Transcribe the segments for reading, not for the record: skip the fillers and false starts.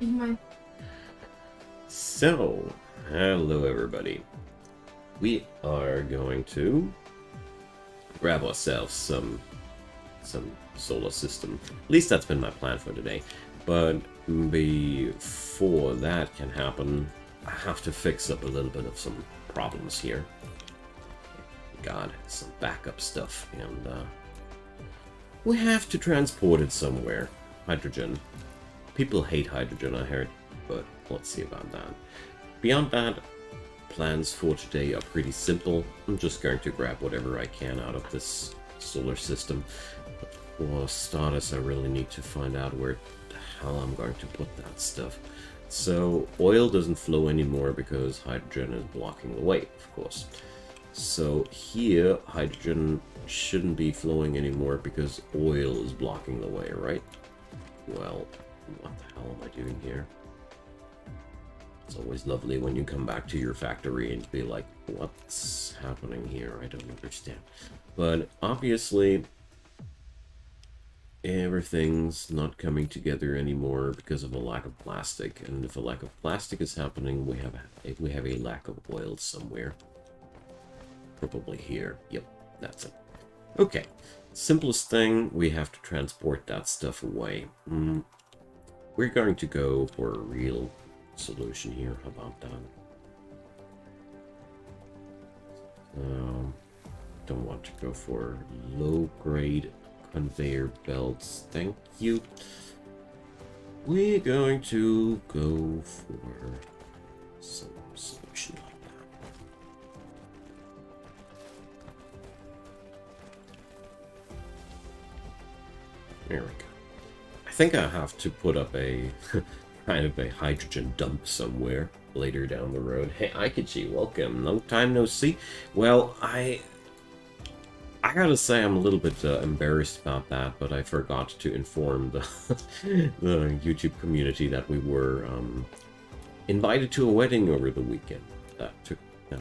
in my... So, hello everybody. We are going to grab ourselves some solar system. At least that's been my plan for today. But before that can happen, I have to fix up a little bit of some problems here. God, some backup stuff, and we have to transport it somewhere. Hydrogen. People hate hydrogen, I heard, but let's see about that. Beyond that, plans for today are pretty simple. I'm just going to grab whatever I can out of this solar system. But for starters, I really need to find out where the hell I'm going to put that stuff. So, oil doesn't flow anymore because hydrogen is blocking the way, of course. So here, hydrogen shouldn't be flowing anymore because oil is blocking the way, right? Well, what the hell am I doing here? It's always lovely when you come back to your factory and be like, what's happening here? I don't understand. But obviously, everything's not coming together anymore because of a lack of plastic. And if a lack of plastic is happening, we have a lack of oil somewhere. Probably here. Yep, that's it. Okay, simplest thing, we have to transport that stuff away. We're going to go for a real solution here. How about that? Don't want to go for low-grade conveyor belts. Thank you. We're going to go for some solution like that. There we go. I think I have to put up a kind of a hydrogen dump somewhere later down the road. Hey, Aikachi, welcome. Long time no see. Well, I gotta say I'm a little bit embarrassed about that, but I forgot to inform the the YouTube community that we were invited to a wedding over the weekend. That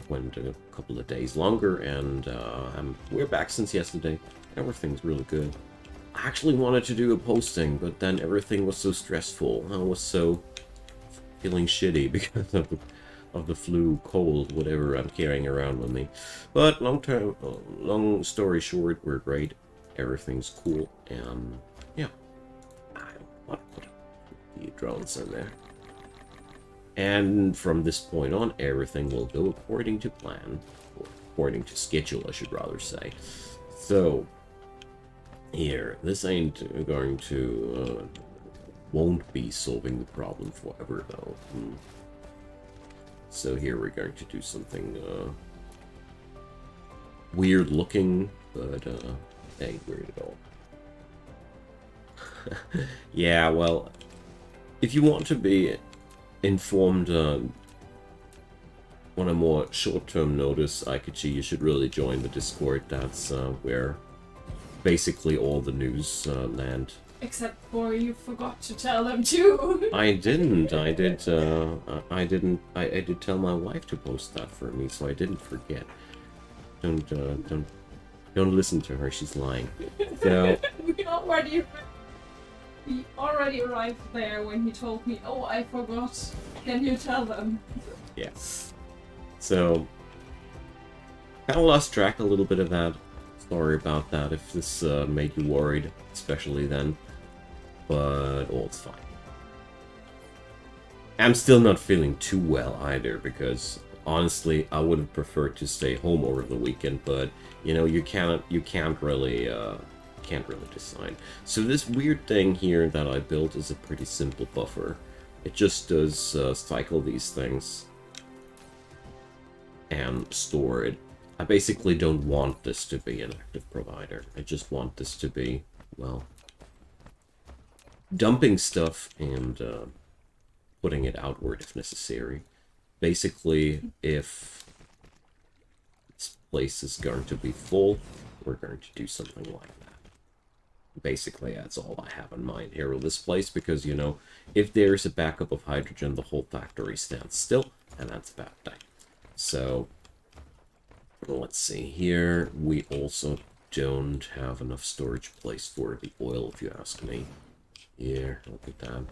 went a couple of days longer, and we're back since yesterday. Everything's really good. I actually wanted to do a posting, but then everything was so stressful. I was so feeling shitty because of the flu, cold, whatever I'm carrying around with me. But long story short, we're great. Everything's cool, and yeah, I want to put the drones in there. And from this point on, everything will go according to plan, or according to schedule, I should rather say. So. Here, this ain't going to, won't be solving the problem forever, though. So here we're going to do something, weird looking, but, ain't weird at all. Yeah, well, if you want to be informed, on a more short-term notice, Aikachi, you should really join the Discord. That's, where basically all the news land. Except for you forgot to tell them too. I didn't. I did. I did tell my wife to post that for me, so I didn't forget. Don't listen to her. She's lying. So we already arrived there when he told me, "Oh, I forgot. Can you tell them?" Yes. So kind of lost track a little bit of that. Sorry about that if this made you worried, especially then, but all's fine. I'm still not feeling too well either, because honestly, I would have preferred to stay home over the weekend, but you know, you can't really decide. So this weird thing here that I built is a pretty simple buffer. It just does cycle these things and store it. I basically don't want this to be an active provider. I just want this to be, well, dumping stuff and putting it outward if necessary. Basically, if this place is going to be full, we're going to do something like that. Basically, that's all I have in mind here with this place, because, you know, if there's a backup of hydrogen, the whole factory stands still, and that's a bad thing. So let's see here. We also don't have enough storage place for the oil, if you ask me. Here, look at that.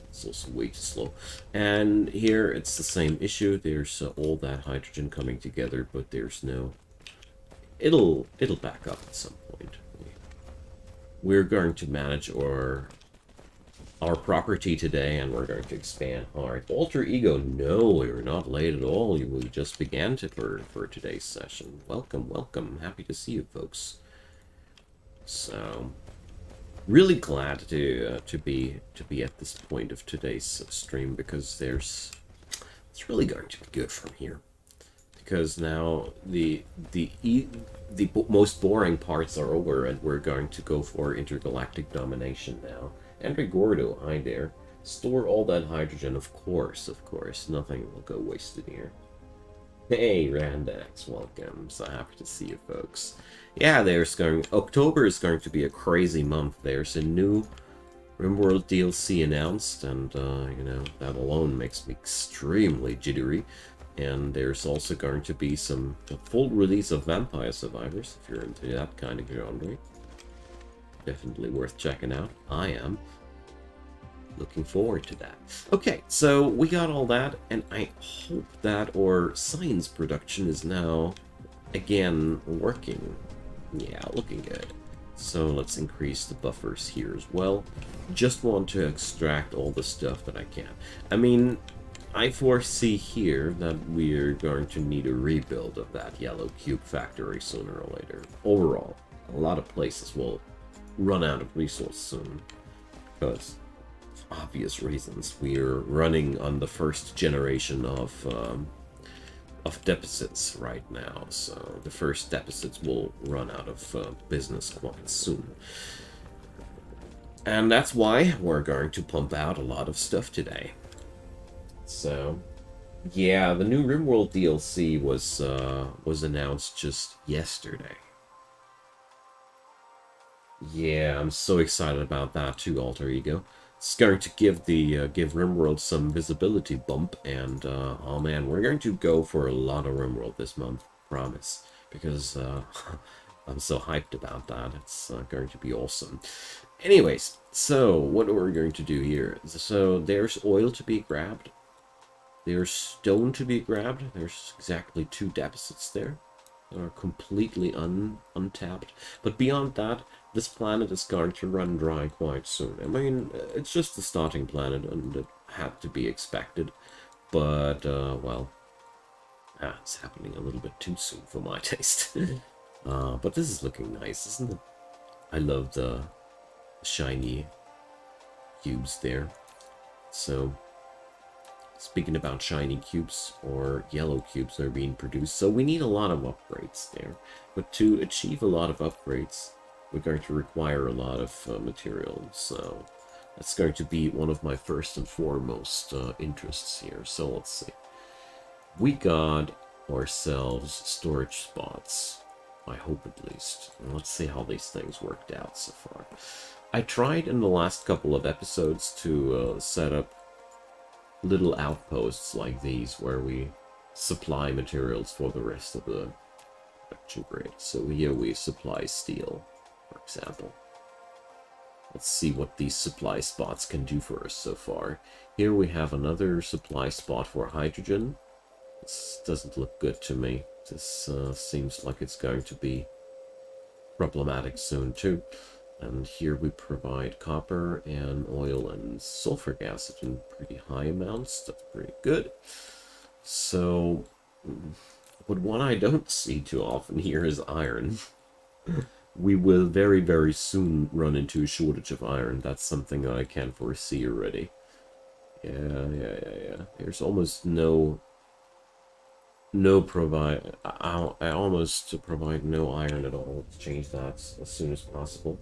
It's also way too slow. And here it's the same issue. There's all that hydrogen coming together, but there's no... It'll back up at some point. We're going to manage our property today, and we're going to expand hard. Alter Ego, no, we're not late at all. We just began for today's session. Welcome, welcome. Happy to see you, folks. So, really glad to be at this point of today's stream, because it's really going to be good from here. Because now the most boring parts are over, and we're going to go for intergalactic domination now. Andre Gordo, hi there. Store all that hydrogen, of course. Nothing will go wasted here. Hey, Randax, welcome. So happy to see you, folks. Yeah, October is going to be a crazy month. There's a new RimWorld DLC announced, and, you know, that alone makes me extremely jittery. And there's also going to be a full release of Vampire Survivors, if you're into that kind of genre. Definitely worth checking out. I am. Looking forward to that. Okay, so we got all that, and I hope that our science production is now, again, working. Yeah, looking good. So let's increase the buffers here as well. Just want to extract all the stuff that I can. I mean, I foresee here that we're going to need a rebuild of that yellow cube factory sooner or later. Overall, a lot of places will run out of resources soon, because for obvious reasons we're running on the first generation of deficits right now. So the first deficits will run out of business quite soon. And that's why we're going to pump out a lot of stuff today. So, yeah, the new RimWorld DLC was announced just yesterday. Yeah, I'm so excited about that too, Alter Ego. It's going to give RimWorld some visibility bump, and oh man, we're going to go for a lot of RimWorld this month, promise, because I'm so hyped about that. It's going to be awesome. Anyways, so what are we going to do here? So there's oil to be grabbed. There's stone to be grabbed. There's exactly 2 deficits there that are completely untapped. But beyond that, this planet is going to run dry quite soon. I mean, it's just the starting planet, and it had to be expected. But, well, it's happening a little bit too soon for my taste. But this is looking nice, isn't it? I love the shiny cubes there. So, speaking about shiny cubes, or yellow cubes that are being produced, so we need a lot of upgrades there. But to achieve a lot of upgrades, we're going to require a lot of material, so that's going to be one of my first and foremost interests here. So let's see. We got ourselves storage spots, I hope at least. And let's see how these things worked out so far. I tried in the last couple of episodes to set up little outposts like these, where we supply materials for the rest of the production grid. So here we supply steel, for example. Let's see what these supply spots can do for us so far. Here we have another supply spot for hydrogen. This doesn't look good to me. This seems like it's going to be problematic soon too. And here we provide copper and oil and sulfuric acid in pretty high amounts. That's pretty good. So, but what I don't see too often here is iron. We will very, very soon run into a shortage of iron. That's something that I can foresee already. Yeah. There's almost no provide. I almost provide no iron at all. Let's change that as soon as possible.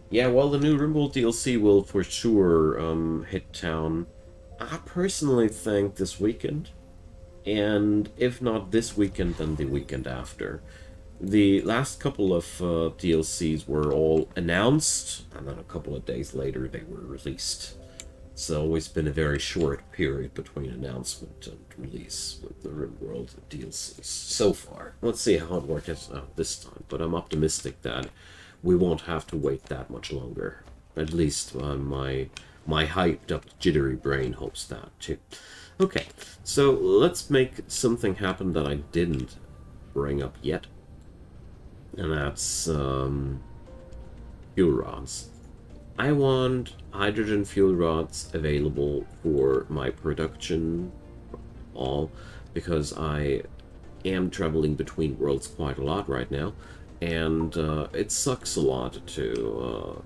Yeah, well, the new RimWorld DLC will for sure hit town. I personally think this weekend, and if not this weekend, then the weekend after. The last couple of DLCs were all announced, and then a couple of days later they were released. It's always been a very short period between announcement and release with the RimWorld DLCs so far. Let's see how it works out this time, but I'm optimistic that we won't have to wait that much longer. At least my my hyped up jittery brain hopes that too. Okay, so let's make something happen that I didn't bring up yet. And that's fuel rods. I want hydrogen fuel rods available for my production all, because I am traveling between worlds quite a lot right now, and it sucks a lot to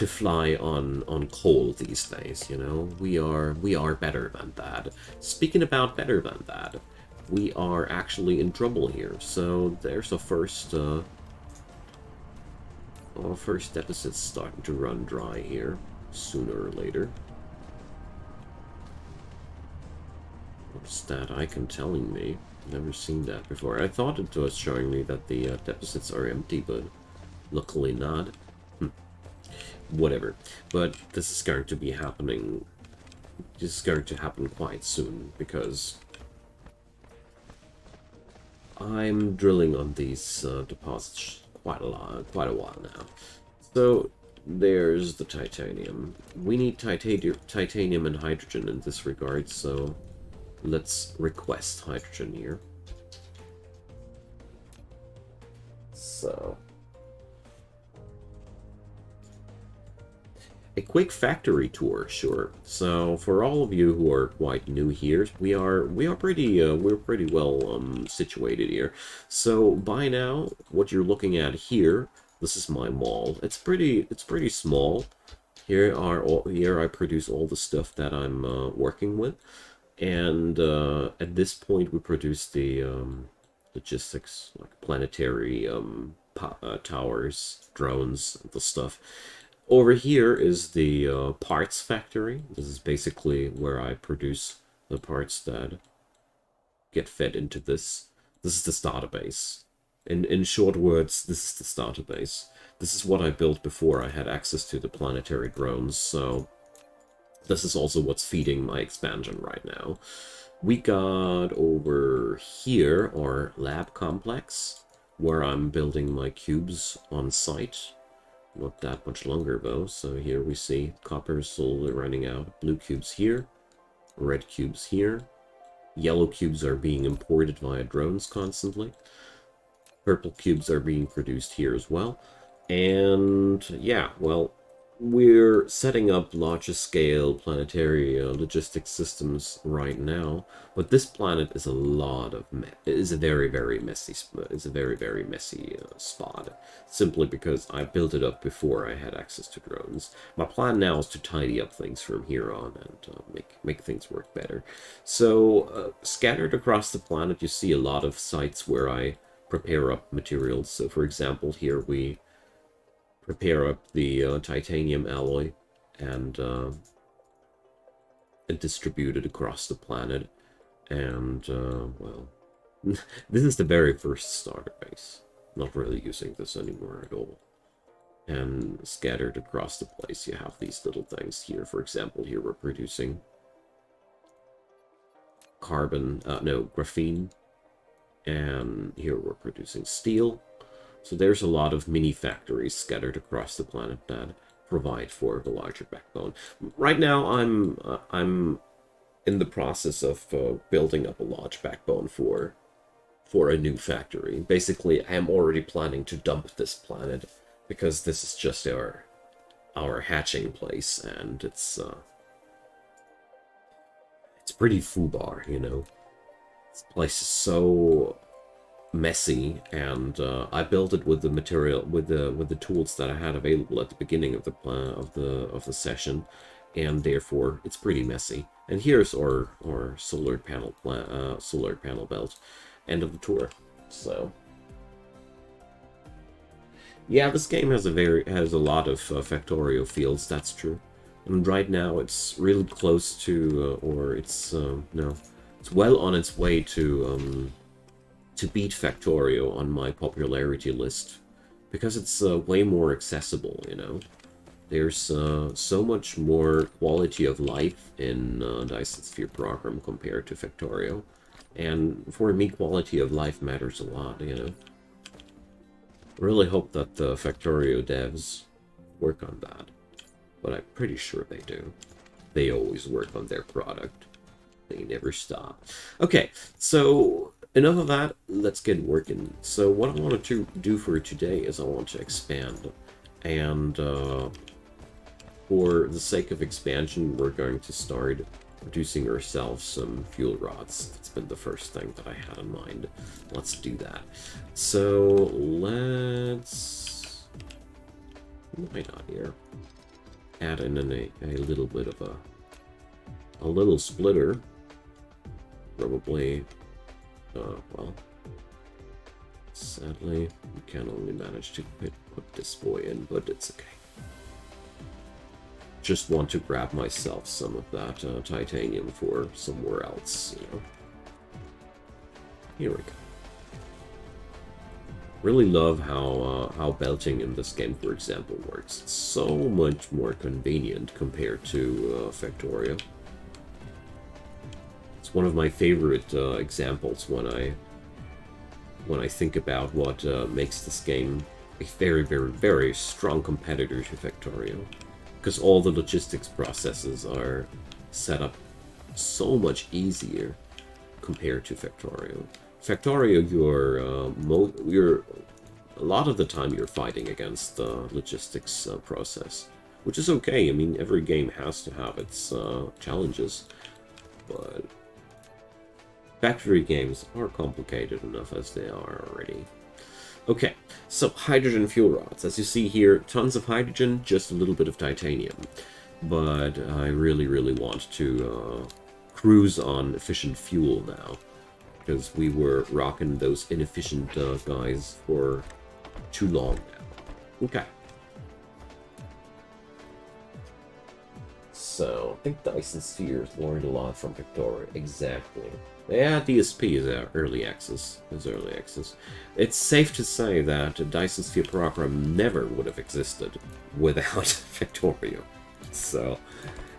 fly on coal these days. You know, we are better than that. Speaking about better than that, we are actually in trouble here. So there's a first our first deficit's starting to run dry here sooner or later. What's that icon telling me? Never seen that before. I thought it was showing me that the deficits are empty, but luckily not. Whatever. But this is going to be happening. This is going to happen quite soon, because I'm drilling on these deposits quite a while now. So there's the titanium. We need titanium and hydrogen in this regard, so let's request hydrogen here. So a quick factory tour, sure. So for all of you who are quite new here, we're pretty well situated here. So by now, what you're looking at here, this is my mall. It's pretty small. Here I produce all the stuff that I'm working with, and at this point we produce the logistics, like planetary towers, drones, the stuff. Over here is the parts factory. This is basically where I produce the parts that get fed into this. This is the starter base. In short words, this is the starter base. This is what I built before I had access to the planetary drones, so this is also what's feeding my expansion right now. We got over here our lab complex, where I'm building my cubes on site. Not that much longer though, so here we see copper is slowly running out. Blue cubes here, red cubes here, yellow cubes are being imported via drones constantly. Purple cubes are being produced here as well. And yeah, well, we're setting up larger scale planetary logistics systems right now, but this planet is a very messy spot, simply because I built it up before I had access to drones. My plan now is to tidy up things from here on and make things work better. So scattered across the planet, you see a lot of sites where I prepare up materials. So for example, here we prepare up the titanium alloy and distribute it across the planet. And, well, this is the very first starter base. Not really using this anymore at all. And scattered across the place, you have these little things here. For example, here we're producing graphene. And here we're producing steel. So there's a lot of mini factories scattered across the planet that provide for the larger backbone. Right now, I'm in the process of building up a large backbone for a new factory. Basically, I am already planning to dump this planet, because this is just our hatching place, and it's pretty foobar, you know. This place is so messy, and I built it with the material, with the tools that I had available at the beginning of the session, and therefore it's pretty messy. And here's our solar panel belt. End of the tour. So yeah, this game has a lot of Factorio fields. That's true. And right now it's really close to, or it's no, it's well on its way to beat Factorio on my popularity list, because it's way more accessible, you know. There's so much more quality of life in Dyson Sphere Program compared to Factorio, and for me, quality of life matters a lot, you know. Really hope that the Factorio devs work on that. but I'm pretty sure they do. They always work on their product. They never stop. Okay, so enough of that. Let's get working. So what I wanted to do for today is I want to expand. And for the sake of expansion, we're going to start producing ourselves some fuel rods. That's been the first thing that I had in mind. Let's do that. So let's... why not here? Add in a little bit of a little splitter. Probably, well, sadly, we can only manage to put this boy in, but it's okay. Just want to grab myself some of that titanium for somewhere else, you know. Here we go. Really love how belting in this game, for example, works. It's so much more convenient compared to Factorio. It's one of my favorite examples when I think about what makes this game a very, very, very strong competitor to Factorio. Because all the logistics processes are set up so much easier compared to Factorio. Factorio, you're a lot of the time you're fighting against the logistics process, which is okay. I mean, every game has to have its challenges, but factory games are complicated enough as they are already. Okay, so hydrogen fuel rods. As you see here, tons of hydrogen, just a little bit of titanium. But I really, really want to cruise on efficient fuel now, because we were rocking those inefficient guys for too long now. Okay. So, I think Dyson Spheres learned a lot from Victoria. Exactly. Yeah, DSP is early access. It's safe to say that the Dyson Sphere program never would have existed without Factorio. So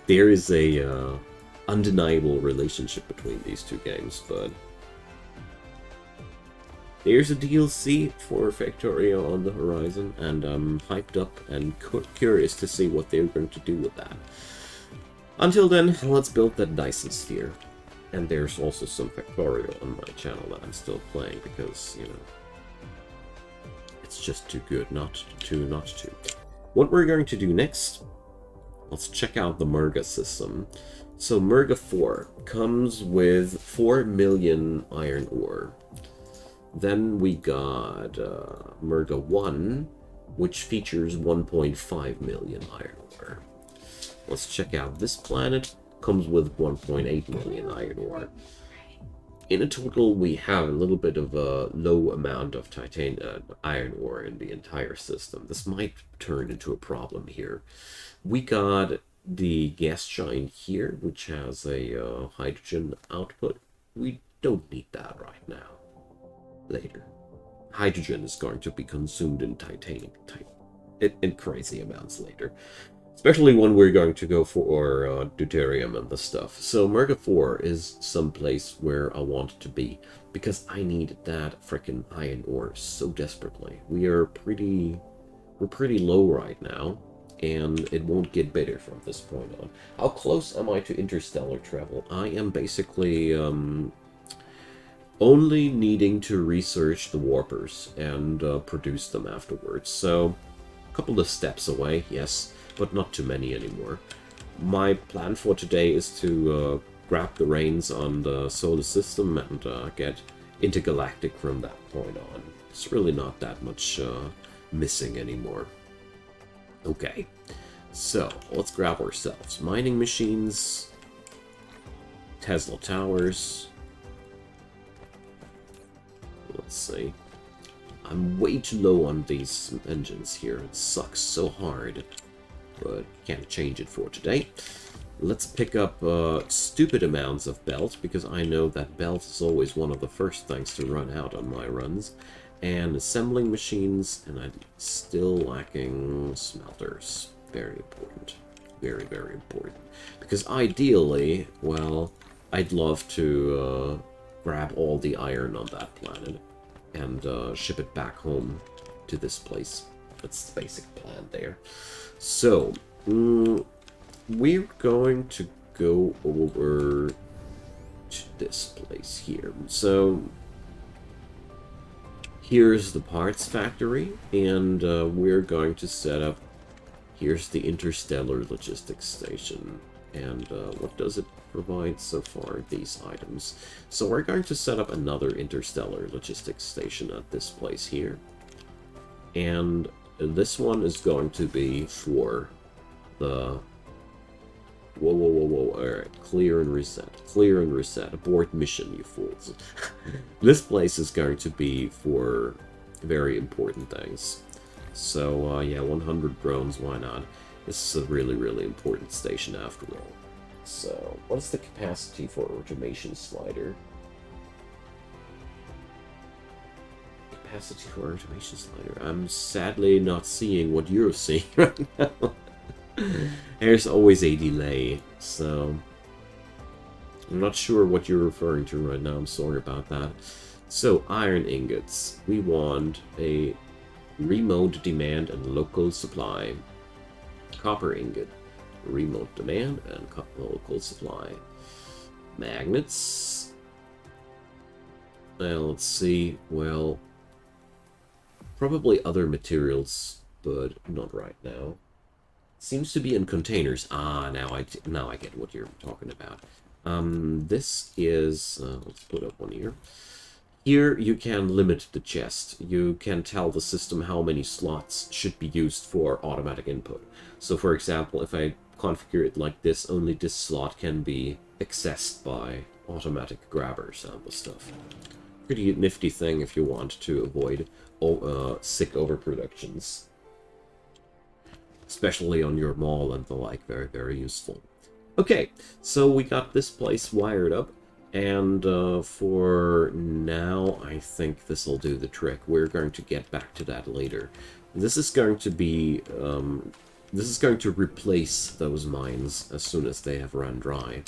there is a undeniable relationship between these two games, but there's a DLC for Factorio on the horizon, and I'm hyped up and curious to see what they're going to do with that. Until then, let's build that Dyson Sphere. And there's also some Factorio on my channel that I'm still playing because, you know, it's just too good not to. What we're going to do next, let's check out the Murga system. So Murga 4 comes with 4 million iron ore. Then we got Murga 1, which features 1.5 million iron ore. Let's check out this planet. Comes with 1.8 million iron ore. In a total, we have a little bit of a low amount of iron ore in the entire system. This might turn into a problem here. We got the gas giant here, which has a hydrogen output. We don't need that right now. Later. Hydrogen is going to be consumed in titanium in crazy amounts later. Especially when we're going to go for deuterium and the stuff. So Murga 4 is someplace where I want to be, because I need that frickin' iron ore so desperately. We're pretty low right now, and it won't get better from this point on. How close am I to interstellar travel? I am basically only needing to research the warpers and produce them afterwards. So a couple of steps away, yes. But not too many anymore. My plan for today is to grab the reins on the solar system and get intergalactic from that point on. It's really not that much missing anymore. Okay, so let's grab ourselves mining machines, Tesla towers. Let's see. I'm way too low on these engines here. It sucks so hard. But can't change it for today. Let's pick up stupid amounts of belt, because I know that belt is always one of the first things to run out on my runs. And assembling machines, and I'm still lacking smelters. Very important. Very, very important. Because ideally, well, I'd love to grab all the iron on that planet and ship it back home to this place. That's the basic plan there. So, We're going to go over to this place here. So here's the parts factory, and we're going to set up. Here's the Interstellar logistics station, and what does it provide so far? These items. So we're going to set up another Interstellar logistics station at this place here, and this one is going to be for the whoa. Alright, clear and reset. Abort mission, you fools. This place is going to be for very important things. So, yeah, 100 drones, why not? This is a really important station after all. So, what's the capacity for automation slider? Capacity for automation slider. I'm sadly not seeing what you're seeing right now. There's always a delay, so I'm not sure what you're referring to right now. I'm sorry about that. So, iron ingots. We want a remote demand and local supply. Copper ingot. Remote demand and local supply. Magnets. Well, let's see. Well, probably other materials, but not right now. Seems to be in containers. Ah, now I get what you're talking about. This is let's put up one here. Here you can limit the chest. You can tell the system how many slots should be used for automatic input. So, for example, if I configure it like this, only this slot can be accessed by automatic grabbers and the stuff. Pretty nifty thing if you want to avoid sick overproductions. Especially on your mall and the like. Very useful. Okay, so we got this place wired up, and for now, I think this will do the trick. We're going to get back to that later. This is going to be, this is going to replace those mines as soon as they have run dry.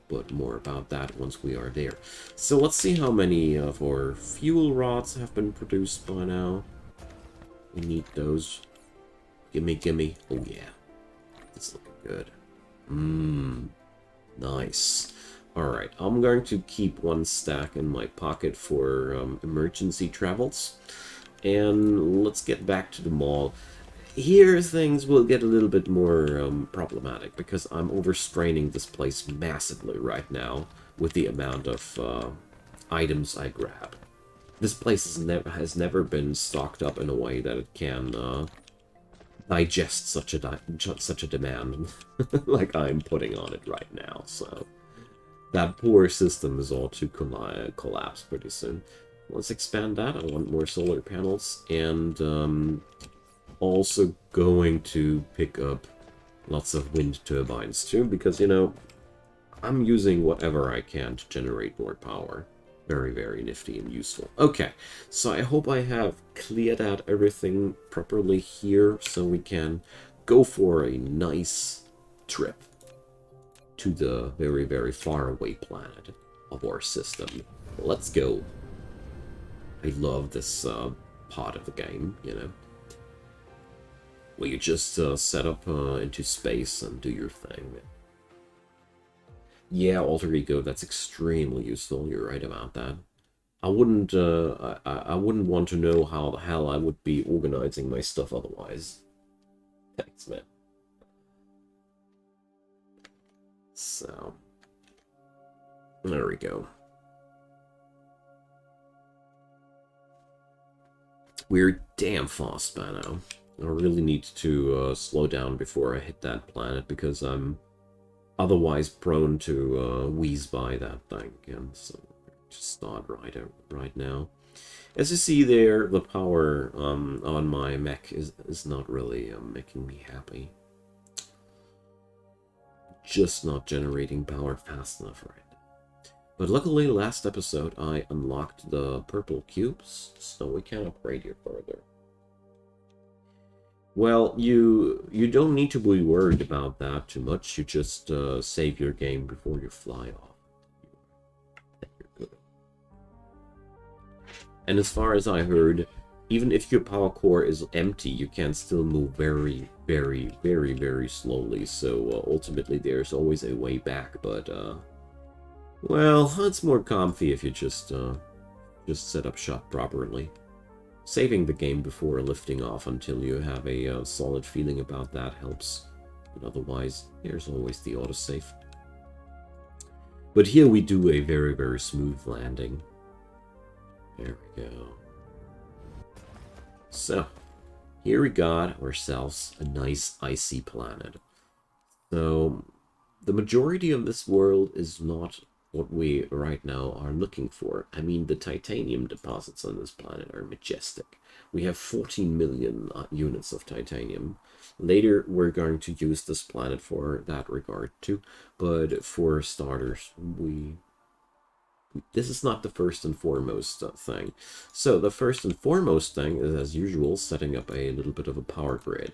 But more about that once we are there. So let's see how many of our fuel rods have been produced by now. We need those. Gimme. Oh yeah. That's looking good. Nice. Alright, I'm going to keep one stack in my pocket for emergency travels. And let's get back to the mall. Here things will get a little bit more problematic, because I'm overstraining this place massively right now with the amount of items I grab. This place has never been stocked up in a way that it can digest such a demand like I'm putting on it right now. So that poor system is all to collapse pretty soon. Let's expand that. I want more solar panels, and also going to pick up lots of wind turbines too, because, you know, I'm using whatever I can to generate more power. Very nifty and useful. Okay, so I hope I have cleared out everything properly here, so we can go for a nice trip to the very far away planet of our system. Let's go. I love this part of the game, you know. Where you just set up into space and do your thing. Yeah, alter ego, that's extremely useful. You're right about that. I wouldn't want to know how the hell I would be organizing my stuff otherwise. Thanks, man. So, there we go. We're damn fast by now. I really need to slow down before I hit that planet, because I'm otherwise prone to wheeze by that thing, and so just start right now. As you see there, the power on my mech is not really making me happy. Just not generating power fast enough right now. But luckily, last episode I unlocked the purple cubes, so we can upgrade you further. Well, you don't need to be worried about that too much. You just save your game before you fly off. You're good. And as far as I heard, even if your power core is empty, you can still move very, very, very, very slowly. So ultimately, there's always a way back. But well, it's more comfy if you just set up shop properly. Saving the game before lifting off until you have a solid feeling about that helps. But otherwise, there's always the autosave. But here we do a very, very smooth landing. There we go. So, here we got ourselves a nice icy planet. So, the majority of this world is not what we right now are looking for. I mean, the titanium deposits on this planet are majestic. We have 14 million units of titanium. Later, we're going to use this planet for that regard too. But for starters, this is not the first and foremost thing. So the first and foremost thing is, as usual, setting up a little bit of a power grid.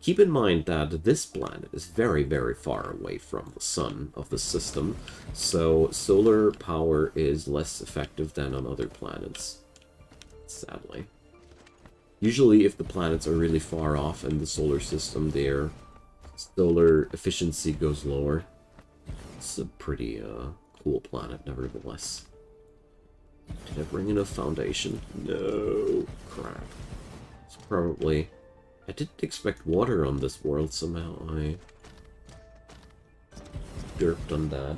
Keep in mind that this planet is very, very far away from the sun of the system, so solar power is less effective than on other planets, sadly. Usually, if the planets are really far off in the solar system, their solar efficiency goes lower. It's a pretty cool planet, nevertheless. Did I bring enough foundation? No. Crap. It's probably... I didn't expect water on this world, somehow I derped on that.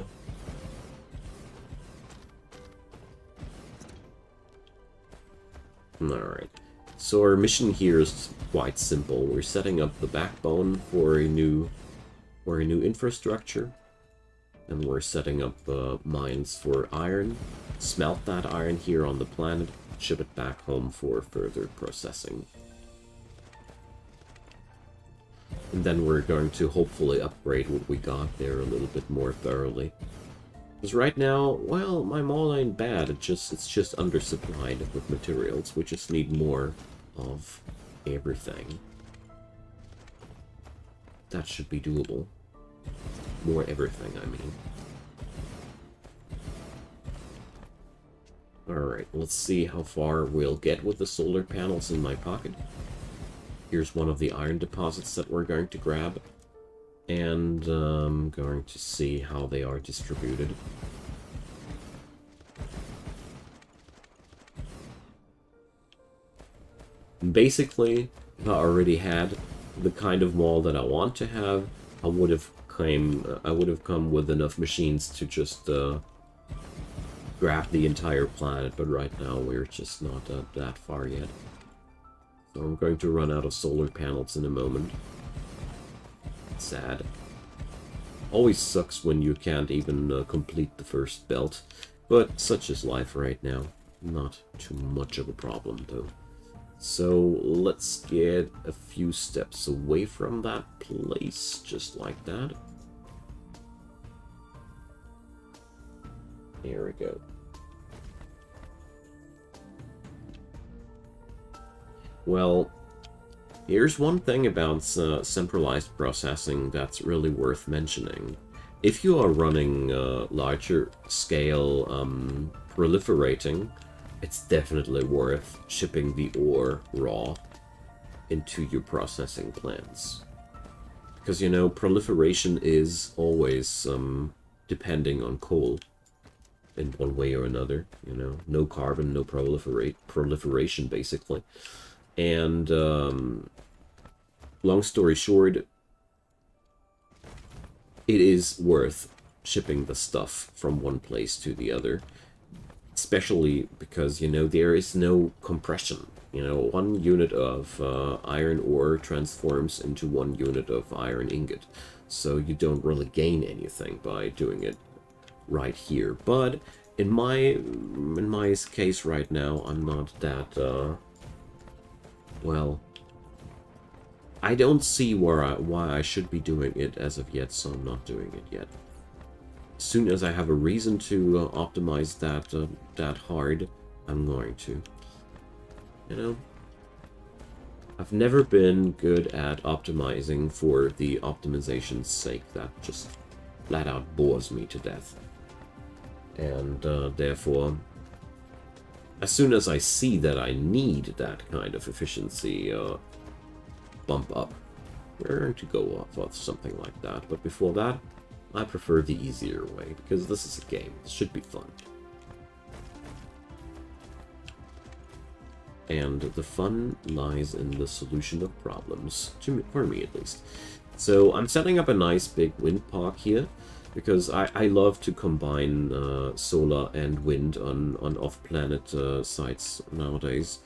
Alright. So our mission here is quite simple. We're setting up the backbone for a new infrastructure. And we're setting up mines for iron. Smelt that iron here on the planet. Ship it back home for further processing. And then we're going to hopefully upgrade what we got there a little bit more thoroughly. Because right now, well, my mall ain't bad. It's just undersupplied with materials. We just need more of everything. That should be doable. More everything, I mean. Alright, let's see how far we'll get with the solar panels in my pocket. Here's one of the iron deposits that we're going to grab. And I'm going to see how they are distributed. Basically, if I already had the kind of wall that I want to have, I would have come with enough machines to just grab the entire planet, but right now we're just not that far yet. So I'm going to run out of solar panels in a moment. Sad. Always sucks when you can't even complete the first belt, but such is life right now. Not too much of a problem though. So let's get a few steps away from that place, just like that. There we go. Well, here's one thing about centralized processing that's really worth mentioning. If you are running larger scale proliferating, it's definitely worth shipping the ore raw into your processing plants. Because, you know, proliferation is always depending on coal in one way or another. You know, no carbon, no proliferation, basically. And long story short, it is worth shipping the stuff from one place to the other. Especially because, you know, there is no compression. You know, 1 unit of iron ore transforms into 1 unit of iron ingot. So you don't really gain anything by doing it right here. But in my case right now, I'm not that... well, I don't see why I should be doing it as of yet, so I'm not doing it yet. As soon as I have a reason to optimize that hard, I'm going to. You know, I've never been good at optimizing for the optimization's sake. That just flat out bores me to death. And therefore, as soon as I see that I need that kind of efficiency bump up, we're going to go off of something like that. But before that, I prefer the easier way, because this is a game. This should be fun. And the fun lies in the solution of problems, for me at least. So I'm setting up a nice big wind park here, because I love to combine solar and wind on off-planet sites nowadays.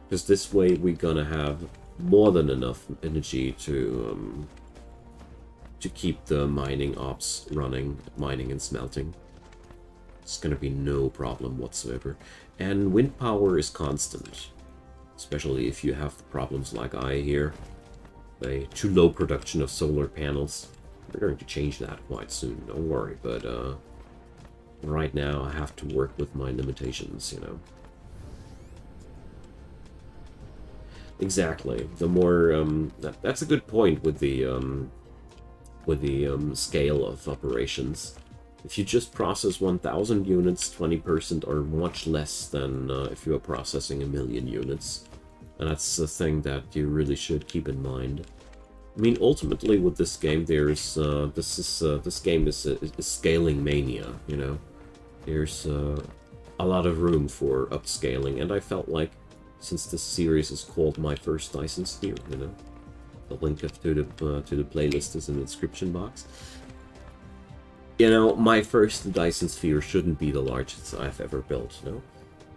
Because this way we're gonna have more than enough energy to keep the mining ops running, mining and smelting. It's gonna be no problem whatsoever. And wind power is constant, especially if you have problems like I here. A too low production of solar panels. We're going to change that quite soon, don't worry, but right now I have to work with my limitations, you know. Exactly. The more that's a good point with the scale of operations. If you just process 1,000 units, 20% are much less than if you are processing 1,000,000 units. And that's a thing that you really should keep in mind. I mean, ultimately with this game, there's this game is scaling mania. You know, there's a lot of room for upscaling, and I felt like, since this series is called My First Dyson Sphere, you know, the link to the playlist is in the description box. You know, my first Dyson Sphere shouldn't be the largest I've ever built, no?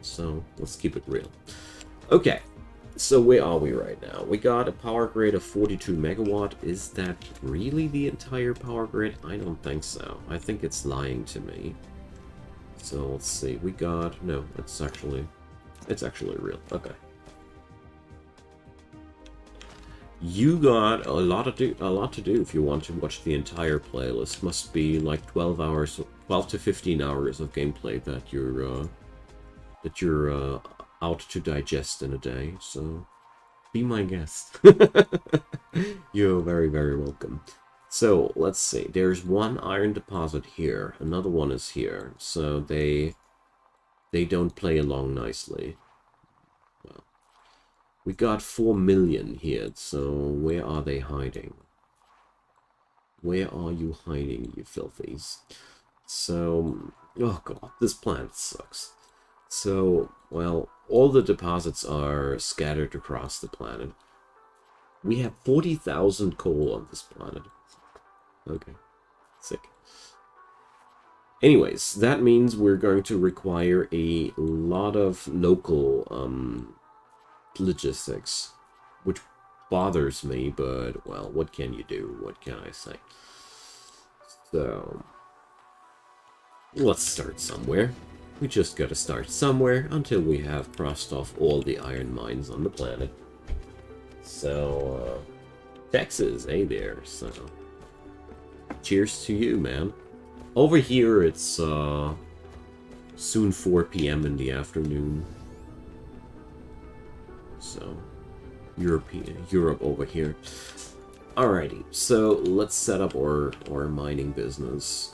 So let's keep it real. Okay. So where are we right now? We got a power grid of 42 megawatt. Is that really the entire power grid? I don't think so. I think it's lying to me. So let's see. We got... No, it's actually real. Okay. You got a lot to do if you want to watch the entire playlist. Must be like 12 to 15 hours of gameplay that you're out to digest in a day, so be my guest. You're very, very welcome. So, let's see. There's one iron deposit here. Another one is here. So they don't play along nicely. Well, we got 4 million here, so where are they hiding? Where are you hiding, you filthies? So, oh god, this planet sucks. So, well, all the deposits are scattered across the planet. We have 40,000 coal on this planet. Okay, sick. Anyways, that means we're going to require a lot of local logistics, which bothers me, but, well, what can you do? What can I say? So, let's start somewhere. We just gotta start somewhere until we have crossed off all the iron mines on the planet. So, Texas, hey there, so... Cheers to you, man. Over here, it's, soon 4 p.m. in the afternoon. So, Europe over here. Alrighty, so let's set up our mining business.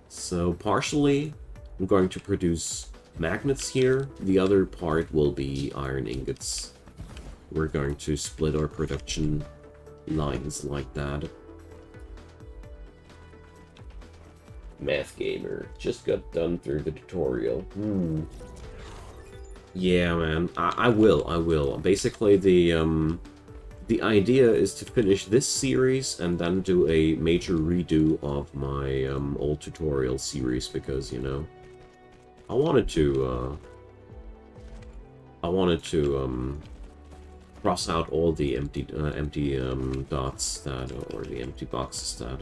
So partially, I'm going to produce magnets here. The other part will be iron ingots. We're going to split our production lines like that. Math gamer just got done through the tutorial. Yeah, man, I will. Basically, the idea is to finish this series and then do a major redo of my old tutorial series, because, you know, I wanted to cross out all the empty dots that, or the empty boxes that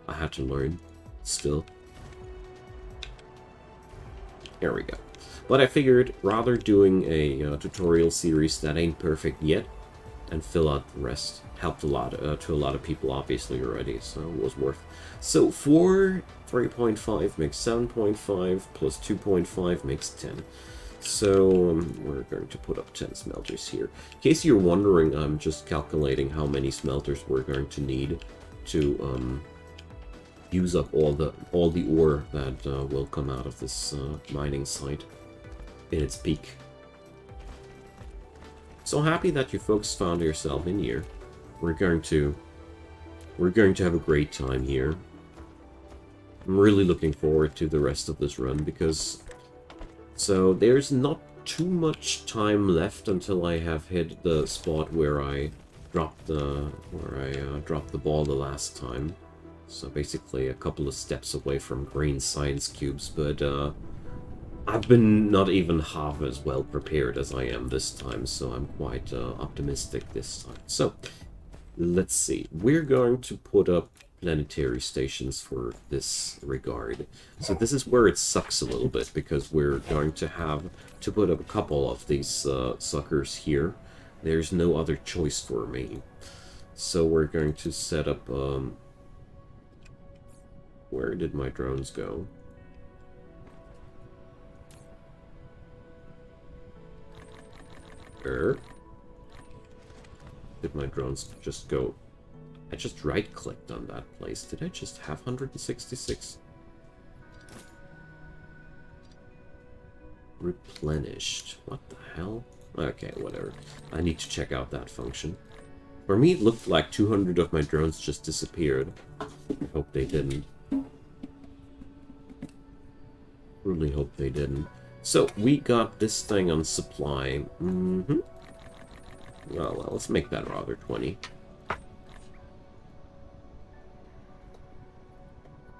I had to learn still. There we go. But I figured, rather doing a tutorial series that ain't perfect yet, and fill out the rest, helped a lot to a lot of people obviously already, so it was worth. So 3.5 makes 7.5 plus 2.5 makes 10. So we're going to put up 10 smelters here. In case you're wondering, I'm just calculating how many smelters we're going to need to use up all the ore that will come out of this mining site in its peak. So happy that you folks found yourself in here. We're going to have a great time here. I'm really looking forward to the rest of this run because there's not too much time left until I have hit the spot where I dropped the ball the last time. So basically a couple of steps away from green science cubes, but I've been not even half as well prepared as I am this time, so I'm quite optimistic this time. So, let's see. We're going to put up planetary stations for this regard. So this is where it sucks a little bit, because we're going to have to put up a couple of these suckers here. There's no other choice for me. So we're going to set up... where did my drones go? Did my drones just go? I just right-clicked on that place. Did I just have 166? Replenished. What the hell? Okay, whatever. I need to check out that function. For me, it looked like 200 of my drones just disappeared. I hope they didn't. Really hope they didn't. So, we got this thing on supply. Well, let's make that rather 20.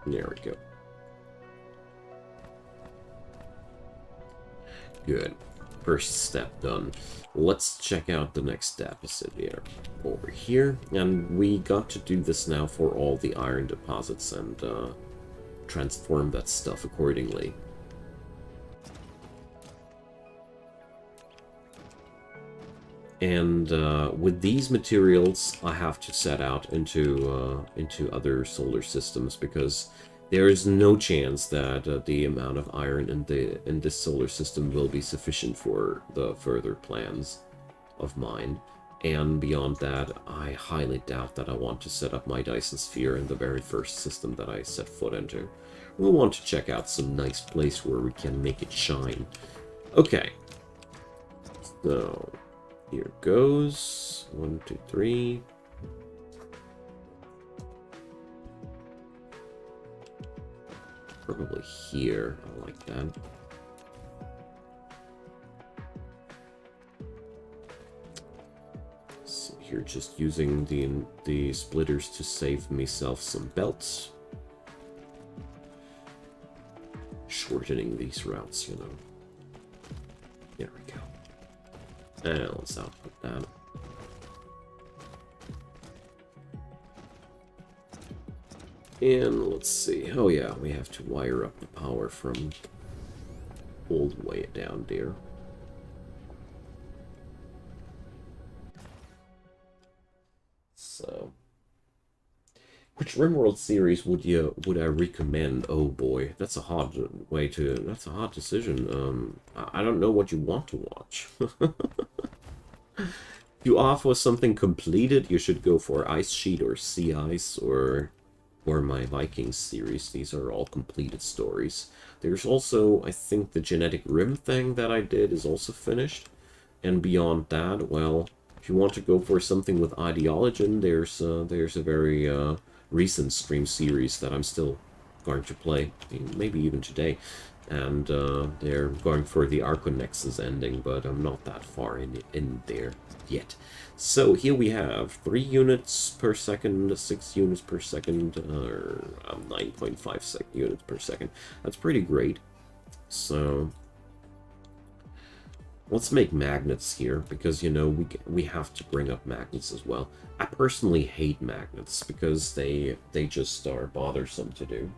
There we go. Good. First step done. Let's check out the next deposit here. Over here. And we got to do this now for all the iron deposits and transform that stuff accordingly. And with these materials, I have to set out into other solar systems, because there is no chance that the amount of iron in this solar system will be sufficient for the further plans of mine. And beyond that, I highly doubt that I want to set up my Dyson sphere in the very first system that I set foot into. We'll want to check out some nice place where we can make it shine. Okay. So... here goes. 1, 2, 3. Probably here. I like that. So here, just using the splitters to save myself some belts. Shortening these routes, you know. There we go. And let's output that. And let's see. Oh yeah, we have to wire up the power from all the way down there. So, which RimWorld series would I recommend? Oh boy, that's a hard decision. I don't know what you want to watch. If you offer something completed, you should go for Ice Sheet or Sea Ice or my Vikings series. These are all completed stories. There's also, I think, the Genetic Rim thing that I did is also finished. And beyond that, well, if you want to go for something with Ideology, there's a very recent stream series that I'm still going to play, maybe even today. And they're going for the Arconexus ending, but I'm not that far in there yet. So here we have 3 units per second, 6 units per second, or 9.5 units per second. That's pretty great. So let's make magnets here, because, you know, we have to bring up magnets as well. I personally hate magnets, because they just are bothersome to do.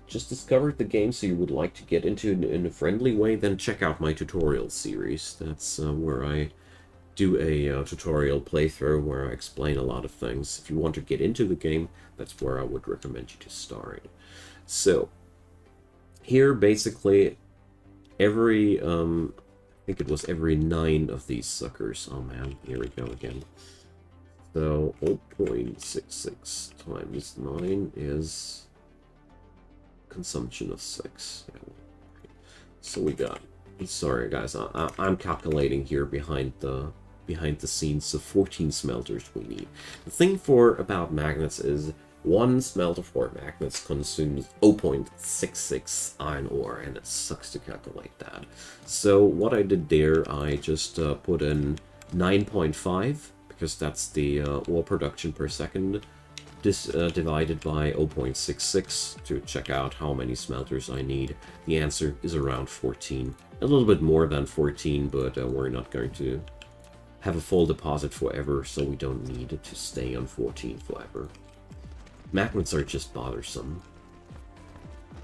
Just discovered the game, so you would like to get into it in a friendly way, then check out my tutorial series. That's where I do a tutorial playthrough where I explain a lot of things. If you want to get into the game, that's where I would recommend you to start. So, here basically every, I think it was every 9 of these suckers. Oh man, here we go again. So 0.66 times 9 is consumption of 6. Yeah. So we got, sorry guys, I'm calculating here behind the scenes, so 14 smelters we need. The thing about magnets is one smelter for magnets consumes 0.66 iron ore, and it sucks to calculate that. So what I did there, I just put in 9.5, because that's the ore production per second, divided by 0.66 to check out how many smelters I need. The answer is around 14. A little bit more than 14, but we're not going to have a full deposit forever, so we don't need it to stay on 14 forever. Magnets are just bothersome.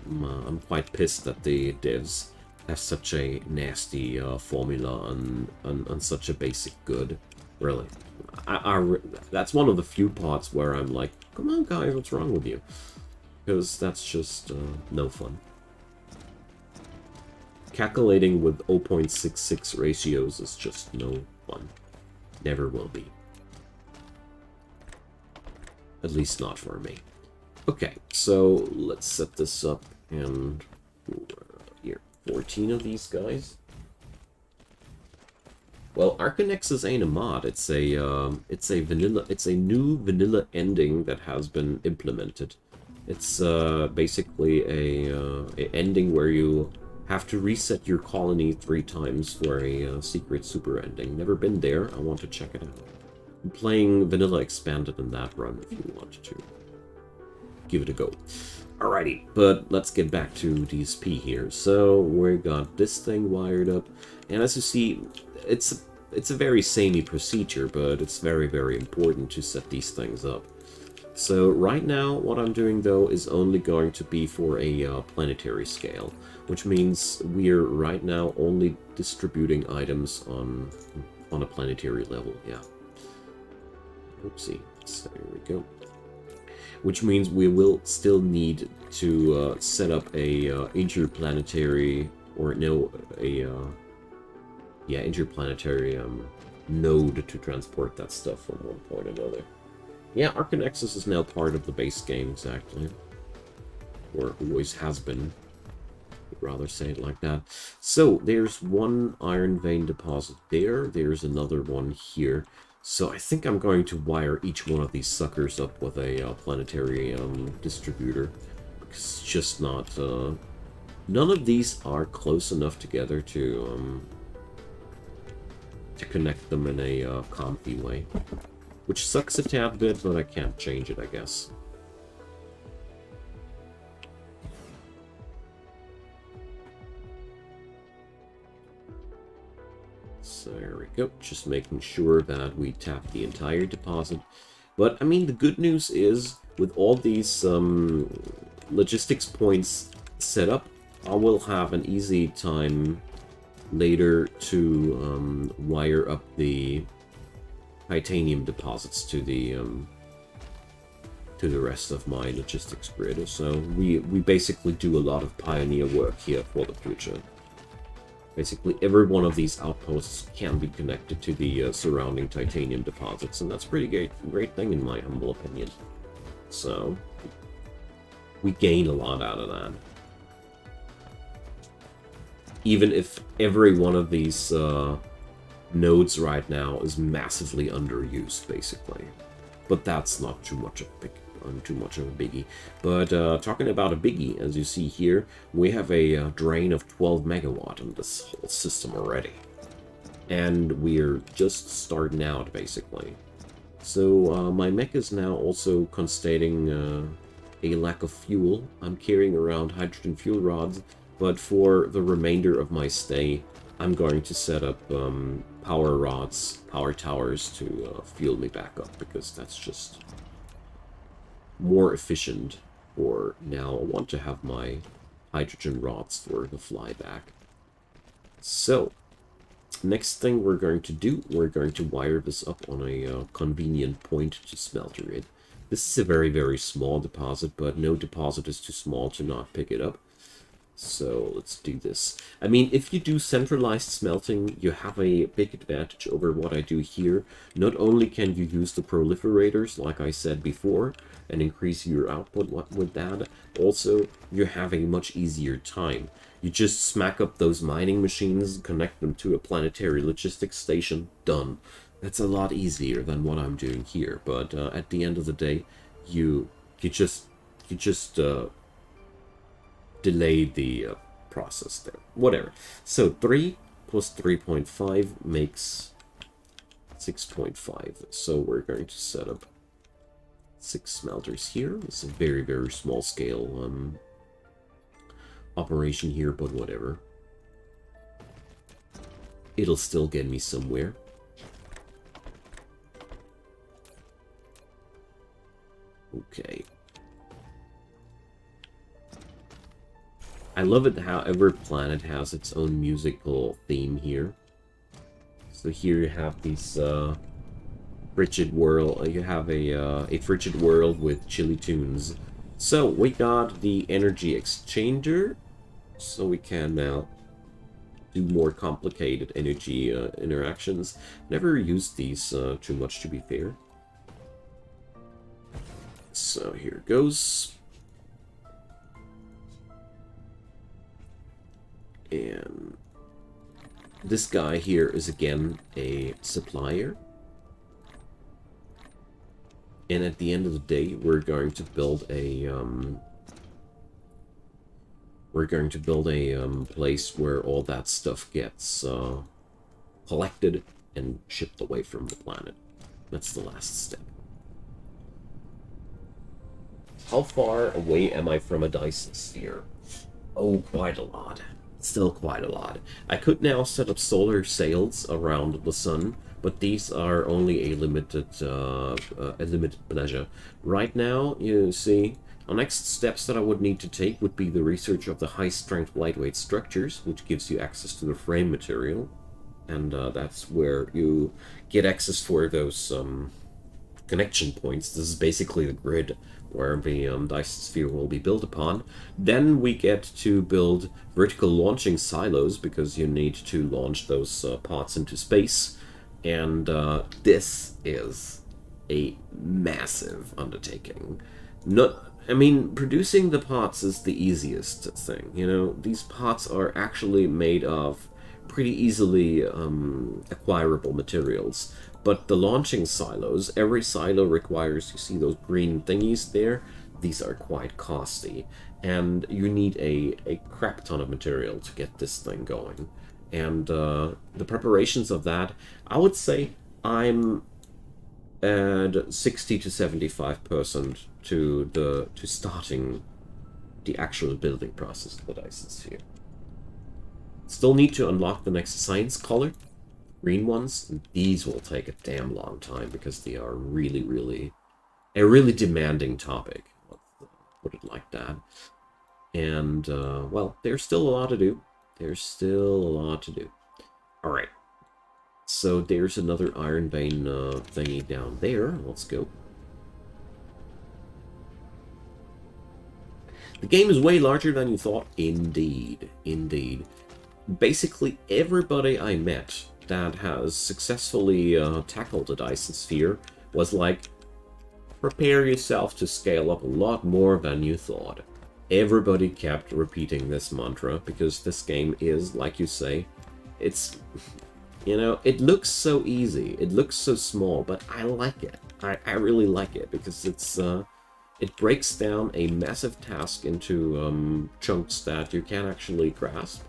I'm quite pissed that the devs have such a nasty formula on such a basic good. Really. That's one of the few parts where I'm like, come on guys, what's wrong with you? Because that's just no fun. Calculating with 0.66 ratios is just no fun. Never will be. At least not for me. Okay, so let's set this up, and here, 14 of these guys. Well, Arconexus ain't a mod. It's a new vanilla ending that has been implemented. It's basically a ending where you have to reset your colony 3 times for a secret super ending. Never been there. I want to check it out. I'm playing vanilla expanded in that run if you want to give it a go. Alrighty, but let's get back to DSP here. So we got this thing wired up, and as you see, it's a very samey procedure, but it's very, very important to set these things up. So right now, what I'm doing though is only going to be for a planetary scale, which means we're right now only distributing items on a planetary level. Yeah. Oopsie. So here we go. Which means we will still need to set up a interplanetary, or no, yeah, interplanetary node to transport that stuff from one point to another. Yeah, Arconexus is now part of the base game, exactly. Or always has been. I'd rather say it like that. So, there's one iron vein deposit there. There's another one here. So I think I'm going to wire each one of these suckers up with a planetary distributor. It's just not... none of these are close enough together to connect them in a comfy way. Which sucks a tad bit, but I can't change it, I guess. So there we go, just making sure that we tap the entire deposit. But, I mean, the good news is, with all these logistics points set up, I will have an easy time later to wire up the titanium deposits to the rest of my logistics grid. So we basically do a lot of pioneer work here for the future. Basically, every one of these outposts can be connected to the surrounding titanium deposits, and that's a pretty great thing in my humble opinion. So, we gain a lot out of that. Even if every one of these nodes right now is massively underused, basically. But that's not too much of a biggie. But talking about a biggie, as you see here, we have a drain of 12 megawatt on this whole system already. And we're just starting out, basically. So my mech is now also constating a lack of fuel. I'm carrying around hydrogen fuel rods, but for the remainder of my stay, I'm going to set up power rods, power towers to fuel me back up, because that's just more efficient. For now, I want to have my hydrogen rods for the flyback. So, next thing we're going to do, we're going to wire this up on a convenient point to smelter it. This is a very, very small deposit, but no deposit is too small to not pick it up. So let's do this. I mean, if you do centralized smelting, you have a big advantage over what I do here. Not only can you use the proliferators, like I said before, and increase your output with that, also you have a much easier time. You just smack up those mining machines, connect them to a planetary logistics station, done. That's a lot easier than what I'm doing here, but at the end of the day, you just delay the process there. Whatever. So 3 plus 3.5 makes 6.5. So we're going to set up 6 smelters here. It's a very, very small scale operation here, but whatever. It'll still get me somewhere. Okay. I love it how every planet has its own musical theme here. So here you have these frigid world. You have a frigid world with chilly tunes. So we got the energy exchanger, so we can now do more complicated energy interactions. Never used these too much, to be fair. So here goes. And this guy here is again a supplier. And at the end of the day, we're going to build a place where all that stuff gets collected and shipped away from the planet. That's the last step. How far away am I from a Dyson sphere? Oh, quite a lot. Still quite a lot. I could now set up solar sails around the sun, but these are only a limited pleasure. Right now, you see, the next steps that I would need to take would be the research of the high-strength lightweight structures, which gives you access to the frame material, and that's where you get access for those connection points. This is basically the grid where the Dyson sphere will be built upon. Then we get to build vertical launching silos, because you need to launch those pods into space. And this is a massive undertaking. I mean, producing the pods is the easiest thing. You know, these pods are actually made of pretty easily acquirable materials. But the launching silos, every silo requires, you see those green thingies there? These are quite costly. And you need a crap ton of material to get this thing going. And the preparations of that, I would say I'm at 60 to 75% to starting the actual building process of the Dyson sphere. Still need to unlock the next science color. Green ones, and these will take a damn long time because they are really a really demanding topic. Let's put it like that. And well, there's still a lot to do. There's still a lot to do. All right. So there's another iron vein thingy down there. Let's go. The game is way larger than you thought. Indeed, indeed. Basically, everybody I met that has successfully tackled the Dyson sphere was like, prepare yourself to scale up a lot more than you thought. Everybody kept repeating this mantra, because this game is, like you say, it's, you know, it looks so easy, it looks so small, but I like it. I really like it, because it's, it breaks down a massive task into chunks that you can't actually grasp.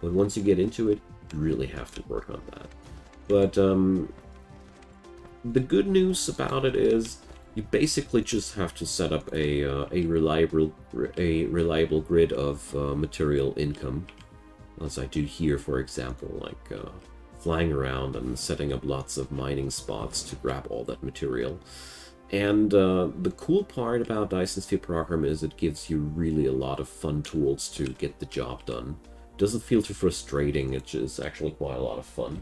But once you get into it, you really have to work on that. But the good news about it is you basically just have to set up a reliable grid of material income, as I do here, for example, like flying around and setting up lots of mining spots to grab all that material. And the cool part about Dyson Sphere Program is it gives you really a lot of fun tools to get the job done. Doesn't feel too frustrating, it's just actually quite a lot of fun.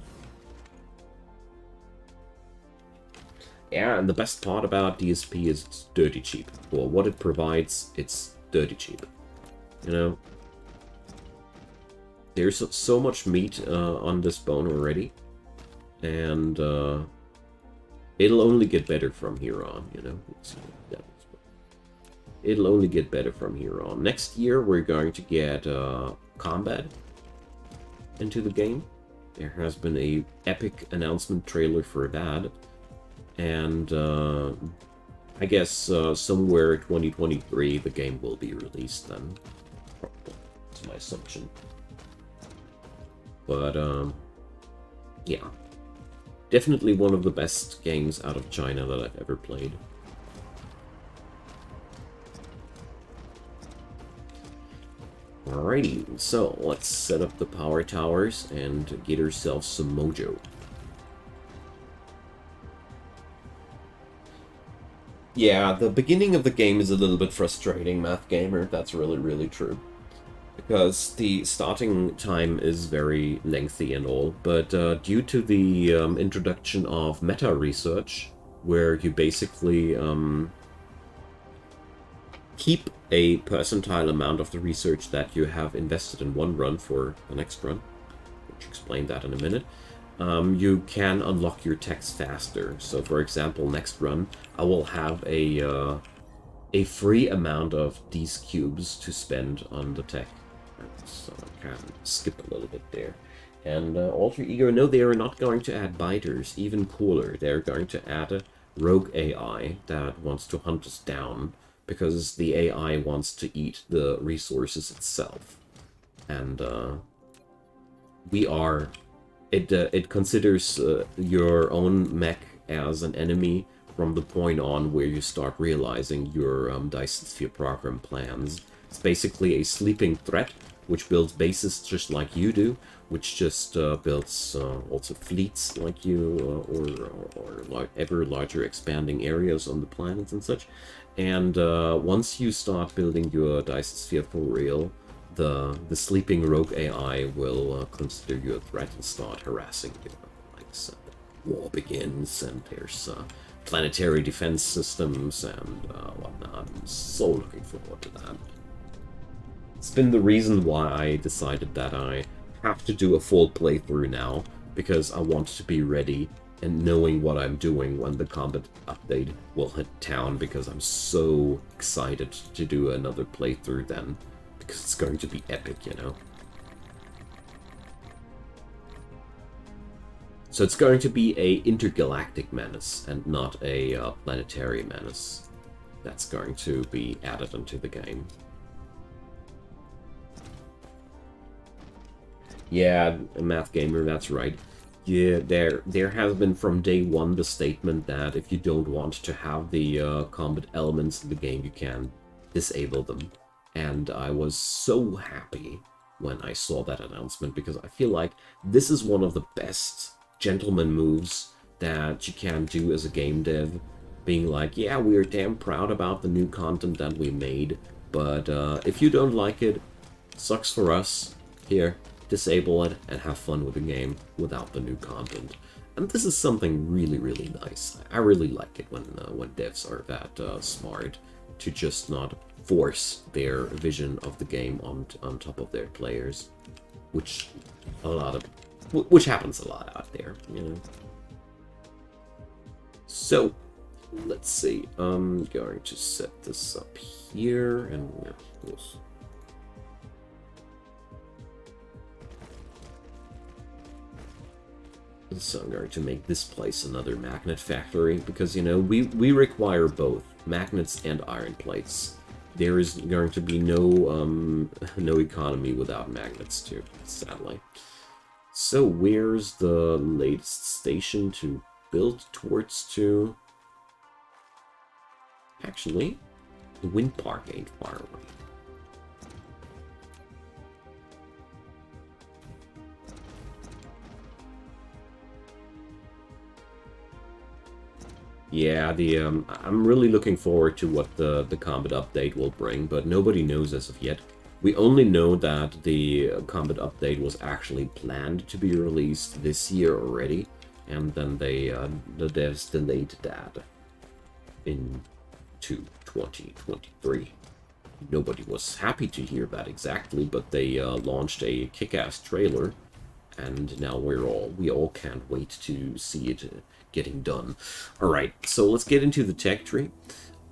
Yeah, and the best part about DSP is it's dirty cheap. For what it provides, it's dirty cheap. You know? There's so much meat on this bone already, and it'll only get better from here on, you know? It'll only get better from here on. Next year, we're going to get combat into the game. There has been a epic announcement trailer for that. And I guess somewhere 2023, the game will be released then. That's my assumption. But, yeah. Definitely one of the best games out of China that I've ever played. Alrighty, so let's set up the power towers and get ourselves some mojo. Yeah, the beginning of the game is a little bit frustrating, Math Gamer. That's really, really true. Because the starting time is very lengthy and all, but due to the introduction of meta research, where you basically keep a percentile amount of the research that you have invested in one run for the next run, which explain that in a minute, you can unlock your techs faster. So for example, next run, I will have a free amount of these cubes to spend on the tech. So I can skip a little bit there. And Alter Ego, no, they are not going to add biters. Even cooler, they're going to add a rogue AI that wants to hunt us down, because the AI wants to eat the resources itself. And it considers your own mech as an enemy from the point on where you start realizing your Dyson Sphere program plans. It's basically a sleeping threat, which builds bases just like you do, which just builds also fleets like you, or ever larger expanding areas on the planets and such. And once you start building your Dyson Sphere for real, the sleeping rogue AI will consider you a threat and start harassing you. Like, so war begins, and there's planetary defense systems and whatnot. I'm so looking forward to that. It's been the reason why I decided that I have to do a full playthrough now, because I want to be ready and knowing what I'm doing when the combat update will hit town, because I'm so excited to do another playthrough then, because it's going to be epic, you know? So it's going to be a intergalactic menace and not a planetary menace that's going to be added into the game. Yeah, Math Gamer, that's right. Yeah, there has been from day one the statement that if you don't want to have the combat elements in the game, you can disable them. And I was so happy when I saw that announcement, because I feel like this is one of the best gentleman moves that you can do as a game dev. Being like, yeah, we are damn proud about the new content that we made, but if you don't like it, sucks for us. Here, disable it and have fun with the game without the new content. And this is something really, really nice. I really like it when devs are that smart to just not force their vision of the game on top of their players, which happens a lot out there, you know. So let's see. I'm going to set this up here, and we'll so I'm going to make this place another magnet factory, because, you know, we require both magnets and iron plates. There is going to be no economy without magnets too, sadly. So where's the latest station to build towards to? Actually, the wind park ain't far away. Yeah, I'm really looking forward to what the combat update will bring, but nobody knows as of yet. We only know that the combat update was actually planned to be released this year already, and then the devs delayed that into 2023. Nobody was happy to hear that exactly, but they launched a kick-ass trailer, and now we all can't wait to see it getting done. All right, so let's get into the tech tree.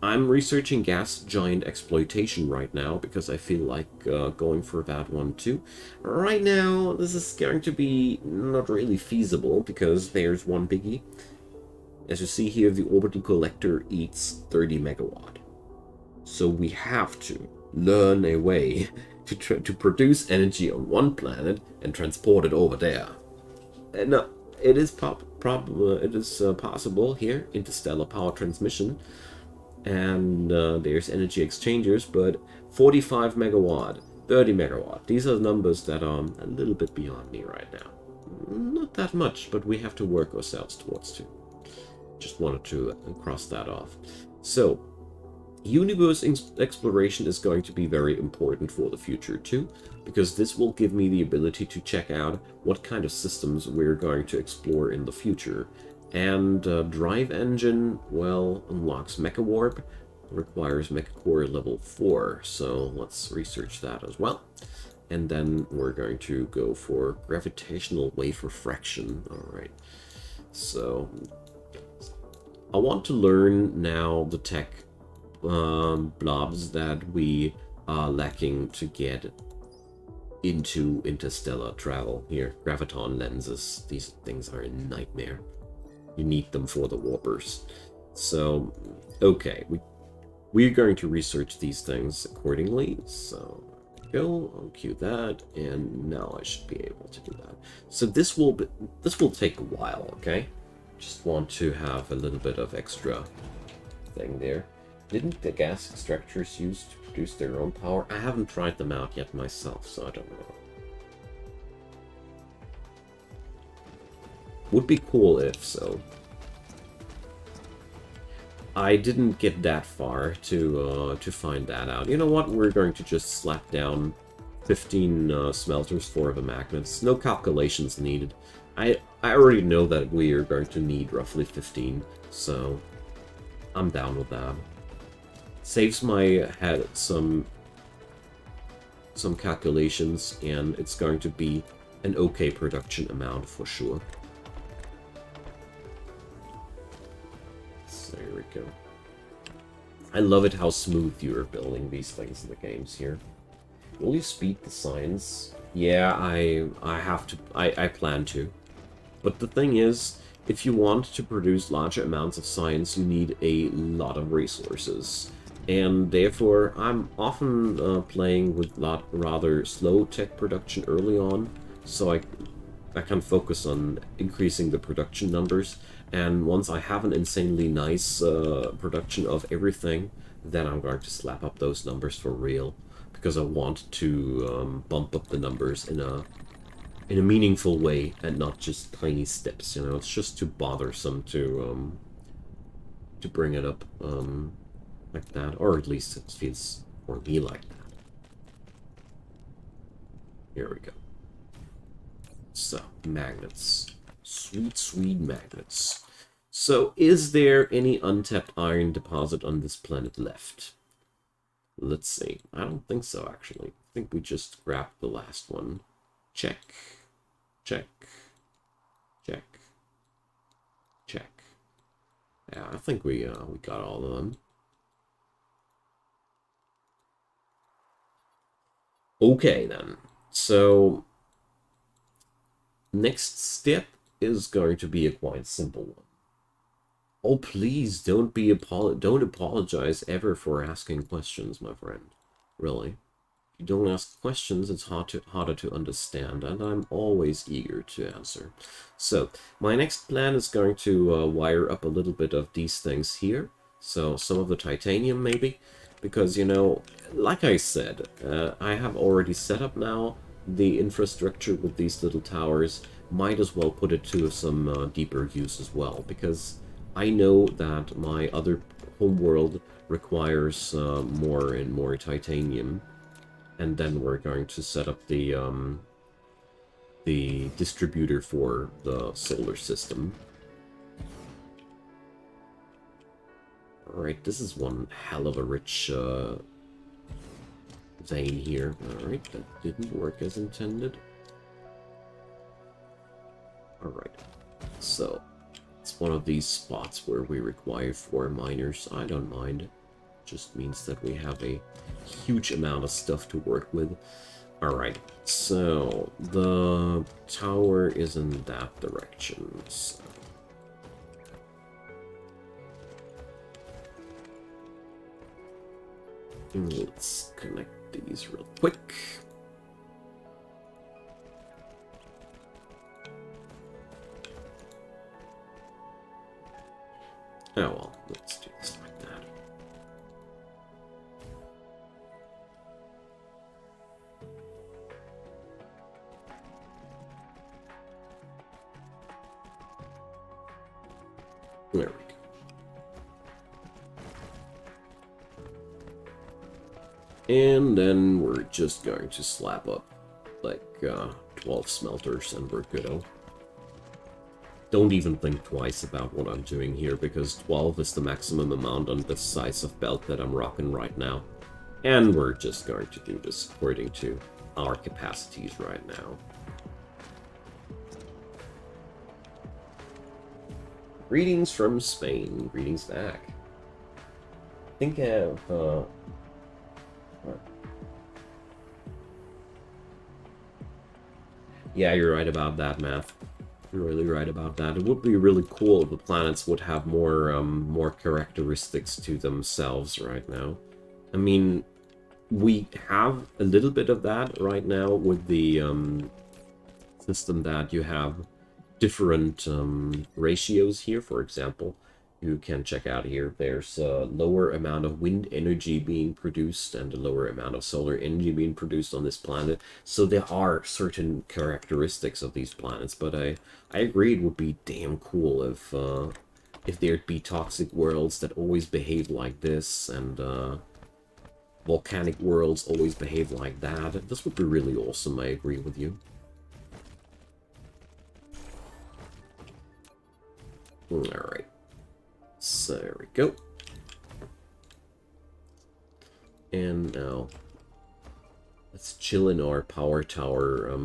I'm researching gas giant exploitation right now because I feel like going for that one too. Right now, this is going to be not really feasible because there's one biggie. As you see here, the orbital collector eats 30 megawatt. So we have to learn a way to produce energy on one planet and transport it over there. And it is possible here, interstellar power transmission, and there's energy exchangers, but 45 megawatt, 30 megawatt, these are numbers that are a little bit beyond me right now. Not that much, but we have to work ourselves towards too. Just wanted to cross that off. So, universe exploration is going to be very important for the future too, because this will give me the ability to check out what kind of systems we're going to explore in the future. And drive engine, well, unlocks Mecha Warp, requires Mecha Core level 4, so let's research that as well. And then we're going to go for gravitational wave refraction. Alright, so I want to learn now the tech blobs that we are lacking to get into interstellar travel. Here, graviton lenses, these things are a nightmare. You need them for the warpers. So, okay, we're going to research these things accordingly. So, I'll cue that, and now I should be able to do that. So this will take a while, okay? Just want to have a little bit of extra thing there. Didn't the gas extractors use to produce their own power? I haven't tried them out yet myself, so I don't know. Would be cool if so. I didn't get that far to find that out. You know what? We're going to just slap down 15 smelters for the magnets. No calculations needed. I already know that we are going to need roughly 15, so I'm down with that. Saves my head some calculations, and it's going to be an okay production amount for sure. So there we go. I love it how smooth you're building these things in the games here. Will you speed the science? Yeah, I have to. I plan to. But the thing is, if you want to produce larger amounts of science, you need a lot of resources. And therefore, I'm often playing with rather slow tech production early on, so I can focus on increasing the production numbers. And once I have an insanely nice production of everything, then I'm going to slap up those numbers for real, because I want to bump up the numbers in a meaningful way and not just tiny steps. You know, it's just too bothersome to bring it up like that, or at least it feels for me like that. Here we go. So, magnets. Sweet, sweet magnets. So, is there any untapped iron deposit on this planet left? Let's see. I don't think so, actually. I think we just grabbed the last one. Check. Check. Check. Check. Yeah, I think we got all of them. Okay, then. So, next step is going to be a quite simple one. Oh, please don't apologize ever for asking questions, my friend. Really. If you don't ask questions, it's harder to understand, and I'm always eager to answer. So, my next plan is going to wire up a little bit of these things here. So, some of the titanium, maybe. Because, you know, like I said, I have already set up now the infrastructure with these little towers. Might as well put it to some deeper use as well, because I know that my other homeworld requires more and more titanium. And then we're going to set up the distributor for the solar system. Alright, this is one hell of a rich vein here. Alright, that didn't work as intended. Alright, so it's one of these spots where we require 4 miners. I don't mind. Just means that we have a huge amount of stuff to work with. Alright, so the tower is in that direction. So. Let's connect these real quick. Oh well, let's do this like that. There we go. And then we're just going to slap up like 12 smelters and we're good. Don't even think twice about what I'm doing here, because 12 is the maximum amount on the size of belt that I'm rocking right now. And we're just going to do this according to our capacities right now. Greetings from Spain. Greetings back. I think I have... Yeah, you're right about that, Math. You're really right about that. It would be really cool if the planets would have more characteristics to themselves right now. I mean, we have a little bit of that right now with the system that you have different ratios here. For example, you can check out here, there's a lower amount of wind energy being produced and a lower amount of solar energy being produced on this planet. So there are certain characteristics of these planets, but I agree it would be damn cool if there'd be toxic worlds that always behave like this, and volcanic worlds always behave like that. This would be really awesome, I agree with you. Alright. So there we go. And now let's chill in our power tower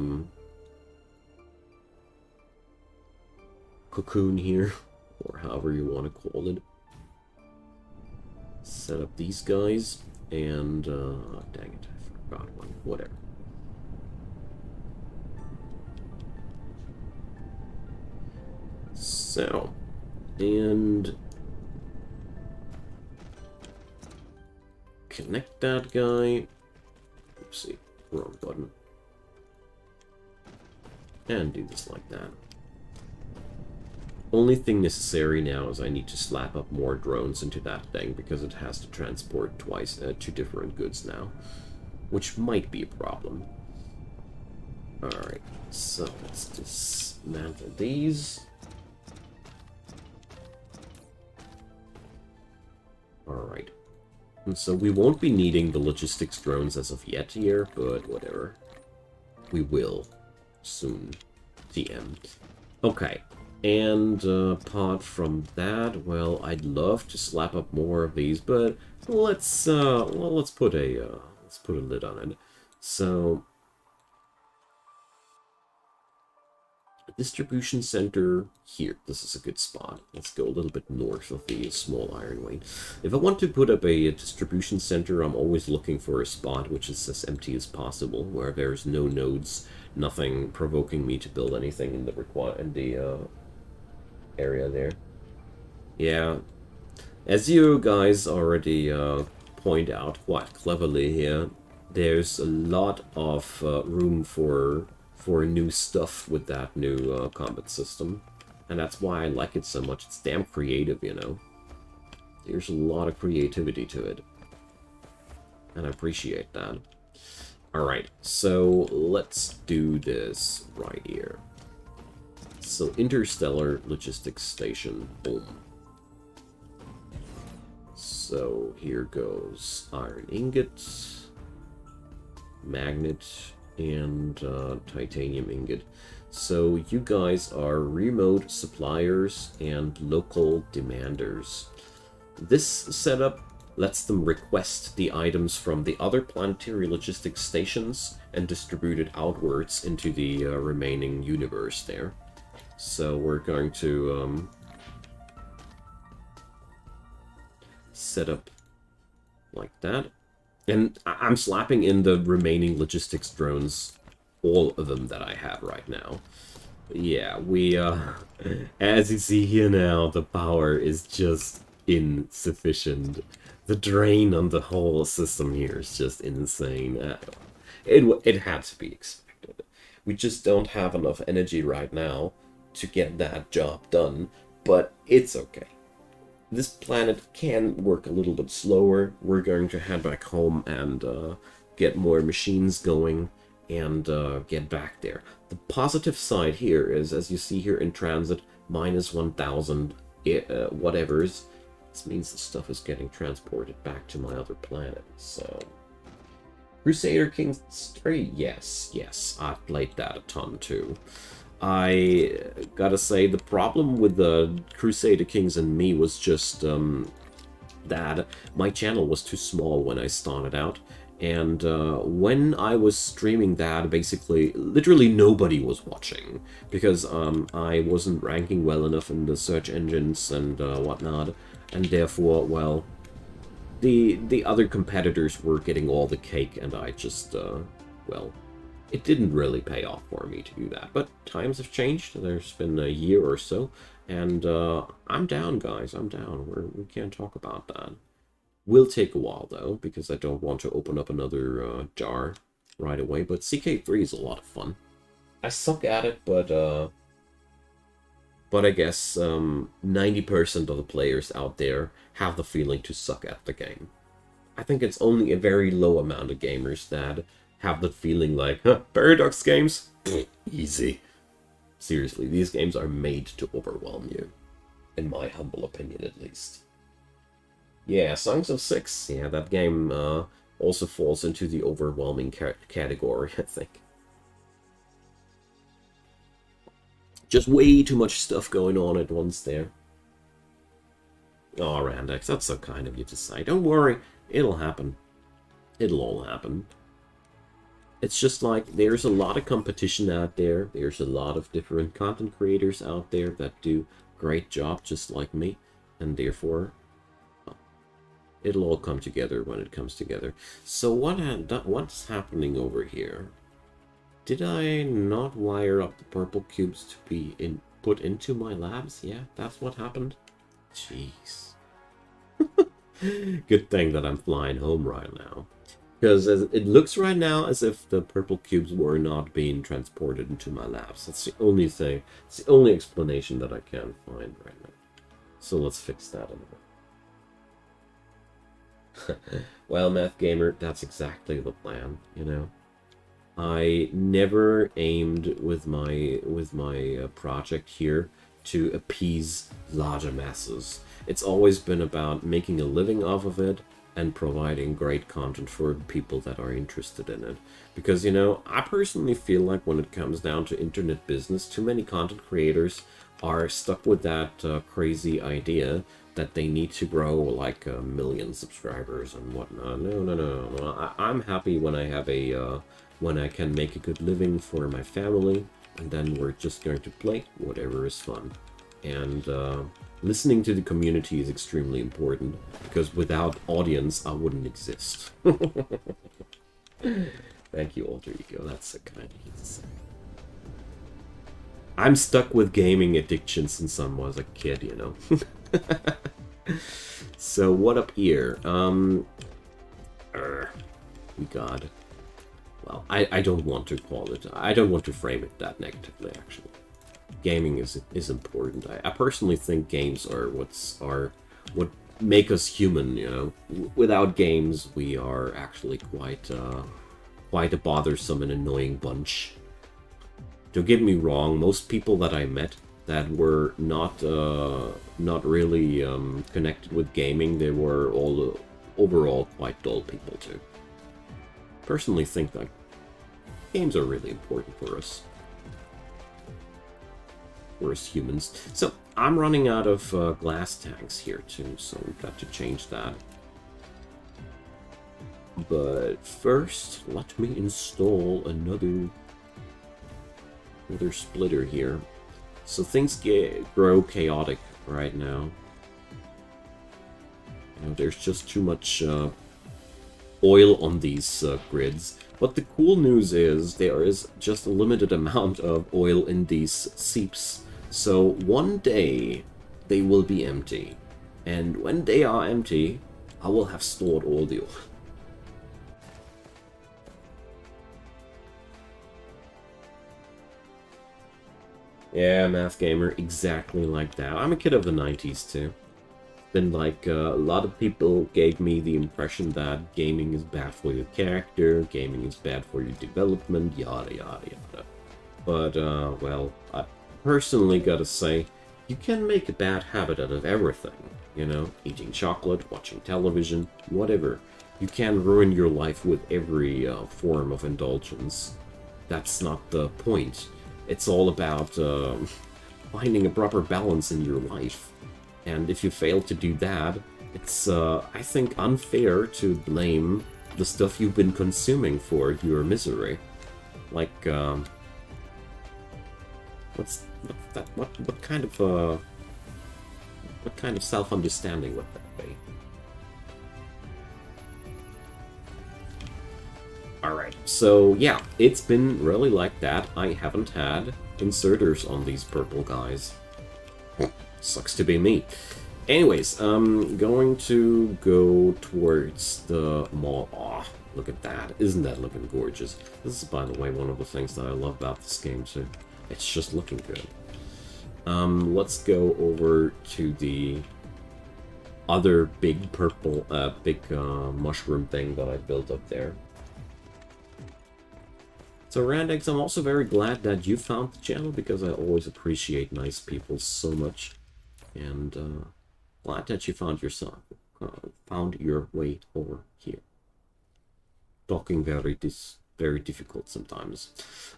cocoon here, or however you want to call it. Set up these guys, and dang it, I forgot one. Whatever. So, and connect that guy. Oopsie, wrong button. And do this like that. Only thing necessary now is I need to slap up more drones into that thing, because it has to transport twice, 2 different goods now, which might be a problem. Alright, so let's dismantle these. Alright. And so we won't be needing the logistics drones as of yet here, but whatever. We will soon. TM. Okay. And apart from that, well, I'd love to slap up more of these, but let's put a lid on it. So, distribution center here. This is a good spot. Let's go a little bit north of the small iron vein. If I want to put up a distribution center, I'm always looking for a spot which is as empty as possible, where there's no nodes, nothing provoking me to build anything in the area there. Yeah, as you guys already point out quite cleverly here, there's a lot of room for new stuff with that new combat system, and that's why I like it so much. It's damn creative, you know. There's a lot of creativity to it, and I appreciate that. Alright, so let's do this right here. So, Interstellar Logistics Station, boom. So, here goes iron ingot, magnet, and titanium ingot. So you guys are remote suppliers and local demanders. This setup lets them request the items from the other planetary logistics stations and distribute it outwards into the remaining universe there. So we're going to set up like that. And I'm slapping in the remaining logistics drones, all of them that I have right now. Yeah, we, as you see here now, the power is just insufficient. The drain on the whole system here is just insane. It had to be expected. We just don't have enough energy right now to get that job done, but it's okay. This planet can work a little bit slower. We're going to head back home and get more machines going and get back there. The positive side here is, as you see here in transit, minus 1,000 whatevers. This means the stuff is getting transported back to my other planet, so... Crusader Kings 3, yes, I've played that a ton too. I gotta say, the problem with the Crusader Kings and me was just that my channel was too small when I started out. And when I was streaming that, basically, literally nobody was watching. Because I wasn't ranking well enough in the search engines and whatnot. And therefore, well, the other competitors were getting all the cake, and I just, well... It didn't really pay off for me to do that, but times have changed. There's been a year or so, and I'm down, guys. I'm down. We can't talk about that. Will take a while, though, because I don't want to open up another jar right away, but CK3 is a lot of fun. I suck at it, but I guess 90% of the players out there have the feeling to suck at the game. I think it's only a very low amount of gamers that have the feeling like, huh, Paradox games? Easy. Seriously, these games are made to overwhelm you. In my humble opinion, at least. Yeah, Songs of Six. Yeah, that game also falls into the overwhelming category, I think. Just way too much stuff going on at once there. Oh, Randex, that's so kind of you to say. Don't worry, it'll happen. It'll all happen. It's just like, there's a lot of competition out there. There's a lot of different content creators out there that do great job just like me. And therefore, well, it'll all come together when it comes together. So what's happening over here? Did I not wire up the purple cubes to be put into my labs? Yeah, that's what happened. Jeez. Good thing that I'm flying home right now. Because it looks right now as if the purple cubes were not being transported into my labs. That's the only thing. It's the only explanation that I can find right now. So let's fix that in a bit. Well, Math Gamer, that's exactly the plan, you know. I never aimed with my project here to appease larger masses. It's always been about making a living off of it and providing great content for people that are interested in it. Because, you know, I personally feel like when it comes down to internet business, too many content creators are stuck with that crazy idea that they need to grow like a million subscribers and whatnot. No. I'm happy when I have a, when I can make a good living for my family, and then we're just going to play whatever is fun. And listening to the community is extremely important, because without audience, I wouldn't exist. Thank you, Alter Ego. That's so kind of you to say. I'm stuck with gaming addiction since I was a kid, you know. So what up here? We got... Well, I don't want to call it... I don't want to frame it that negatively, actually. Gaming is important. I personally think games are what make us human, you know. Without games, we are actually quite a bothersome and annoying bunch. Don't get me wrong, most people that I met that were not really connected with gaming, they were all overall quite dull people too. Personally think that games are really important for us. For us humans. So, I'm running out of glass tanks here too, so we've got to change that. But first, let me install another splitter here. So things grow chaotic right now. You know, there's just too much oil on these grids. But the cool news is there is just a limited amount of oil in these seeps. So one day they will be empty. And when they are empty, I will have stored all the oil. Yeah, Math Gamer, exactly like that. I'm a kid of the 90s too. Been like, a lot of people gave me the impression that gaming is bad for your character, gaming is bad for your development, yada yada yada. But, well, I personally gotta say, you can make a bad habit out of everything. You know, eating chocolate, watching television, whatever. You can ruin your life with every form of indulgence. That's not the point. It's all about finding a proper balance in your life. And if you fail to do that, it's, I think, unfair to blame the stuff you've been consuming for your misery. Like, what's that? What kind of self-understanding would that be? Alright, so yeah, it's been really like that. I haven't had inserters on these purple guys. Sucks to be me. Anyways, I'm going to go towards the mall. Aw, look at that. Isn't that looking gorgeous? This is, by the way, one of the things that I love about this game, too. It's just looking good. Let's go over to the other big purple, mushroom thing that I built up there. So Randex, I'm also very glad that you found the channel, because I always appreciate nice people so much. And glad that you found your way over here. Talking very difficult sometimes.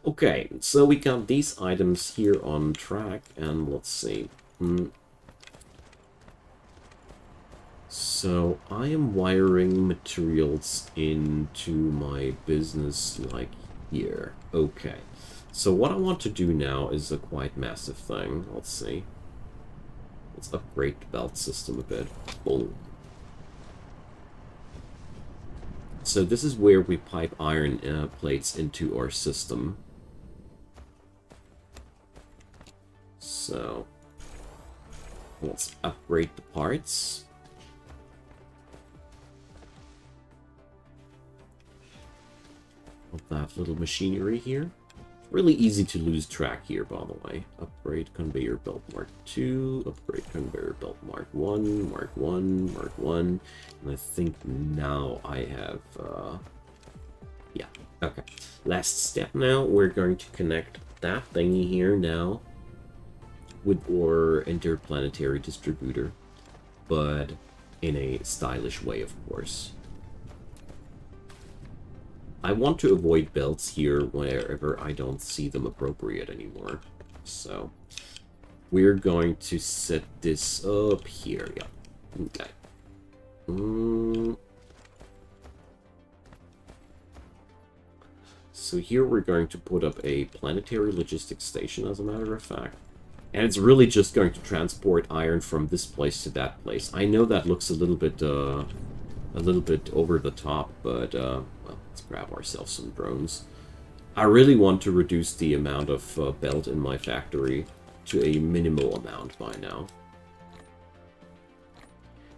Okay, so we got these items here on track, and let's see. So I am wiring materials into my business like here. Okay. So what I want to do now is a quite massive thing. Let's see. Let's upgrade the belt system a bit. Boom. So this is where we pipe iron plates into our system. So let's upgrade the parts. Of that little machinery here. Really easy to lose track here, by the way. Upgrade conveyor belt Mark 2, upgrade conveyor belt Mark 1, Mark 1, Mark 1. And I think now I have, yeah, okay. Last step now, we're going to connect that thingy here now with our interplanetary distributor, but in a stylish way, of course. I want to avoid belts here wherever I don't see them appropriate anymore. So we're going to set this up here. Yeah. Okay. So here we're going to put up a planetary logistics station, as a matter of fact. And it's really just going to transport iron from this place to that place. I know that looks a little bit over the top, but well, let's grab ourselves some drones. I really want to reduce the amount of belt in my factory to a minimal amount by now,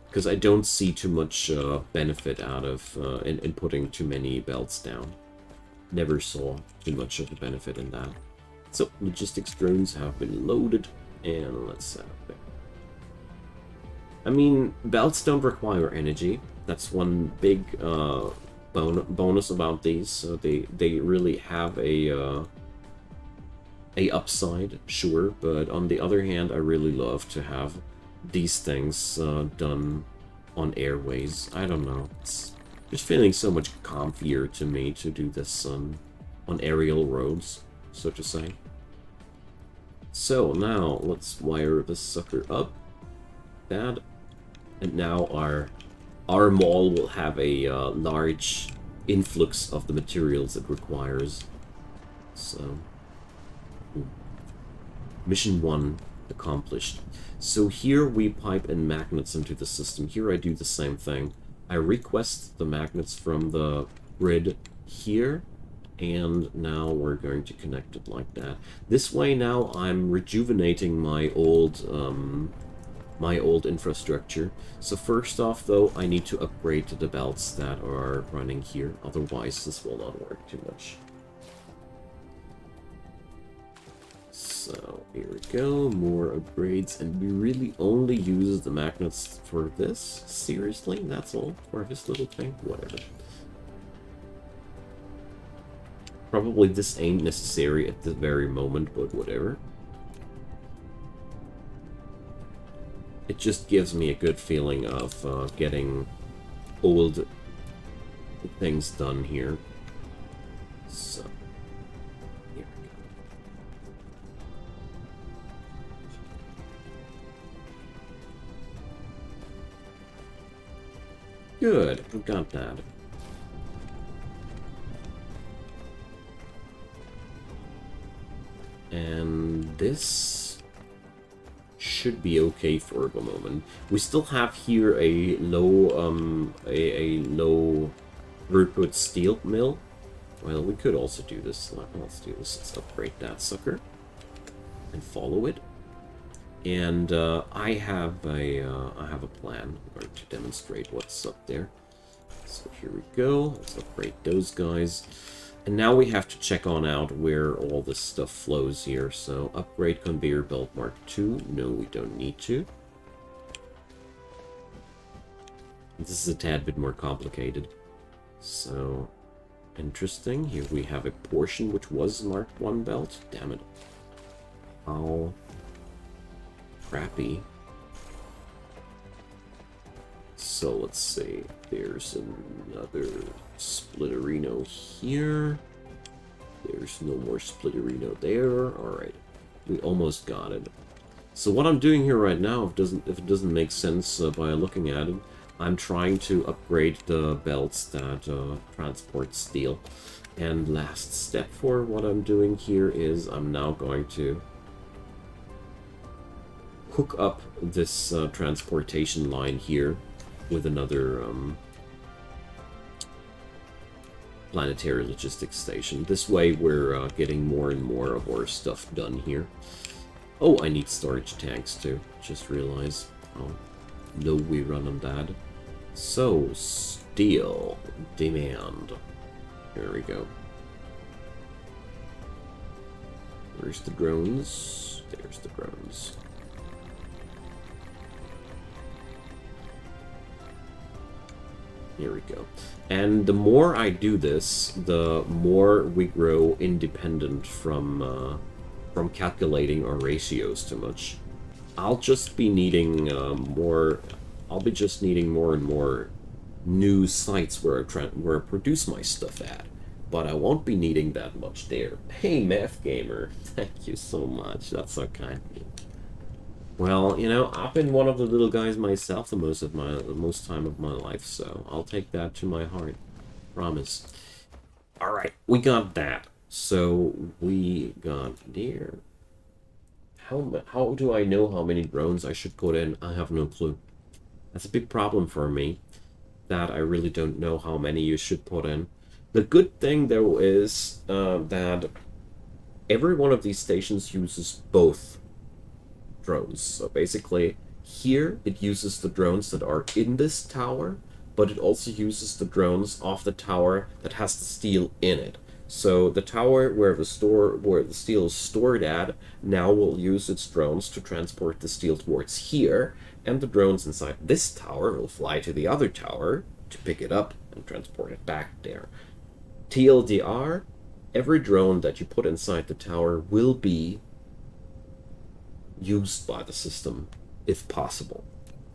because I don't see too much benefit out of in putting too many belts down. Never saw too much of a benefit in that. So logistics drones have been loaded, and let's set up there. I mean, belts don't require energy. That's one big bonus about these. So they really have a upside, sure. But on the other hand, I really love to have these things done on airways. I don't know. It's just feeling so much comfier to me to do this on aerial roads, so to say. So now let's wire this sucker up. That. And now our our mall will have a large influx of the materials it requires. So, mission 1 accomplished. So here we pipe in magnets into the system. Here I do the same thing. I request the magnets from the grid here, and now we're going to connect it like that. This way now I'm rejuvenating my old infrastructure. So first off though, I need to upgrade the belts that are running here, otherwise this will not work too much. So here we go, more upgrades, and we really only use the magnets for this? Seriously? That's all? For this little thing? Whatever. Probably this ain't necessary at the very moment, but whatever. It just gives me a good feeling of getting old things done here. So, here we go. Good, we got that. And this should be okay for the moment. We still have here a low low throughput steel mill. Well, we could also do this. Let's do this. Let's upgrade that sucker and follow it. And I have a plan. I'm going to demonstrate what's up there. So here we go. Let's upgrade those guys. And now we have to check on out where all this stuff flows here. So upgrade conveyor belt Mark II. No, we don't need to. This is a tad bit more complicated. So interesting. Here we have a portion which was Mark I belt. Damn it. How crappy. So let's see. There's another splitterino here. There's no more splitterino there. Alright. We almost got it. So what I'm doing here right now, if it doesn't make sense by looking at it, I'm trying to upgrade the belts that transport steel. And last step for what I'm doing here is I'm now going to hook up this transportation line here with another planetary logistics station. This way we're getting more and more of our stuff done here. Oh, I need storage tanks too. Just realized. Oh, no, we run on that. So, steel demand. There we go. Where's the drones? There's the drones. Here we go. And the more I do this, the more we grow independent from calculating our ratios too much. I'll just be needing more. I'll be just needing more and more new sites where I produce my stuff at. But I won't be needing that much there. Hey, Math Gamer, thank you so much. That's so kind of you. Well, you know, I've been one of the little guys myself the most time of my life, so I'll take that to my heart. Promise. Alright, we got that. So, we got there. How do I know how many drones I should put in? I have no clue. That's a big problem for me, that I really don't know how many you should put in. The good thing, though, is that every one of these stations uses both drones. So basically, here it uses the drones that are in this tower, but it also uses the drones off the tower that has the steel in it. So the tower where the steel is stored at now will use its drones to transport the steel towards here, and the drones inside this tower will fly to the other tower to pick it up and transport it back there. TLDR, every drone that you put inside the tower will be used by the system, if possible.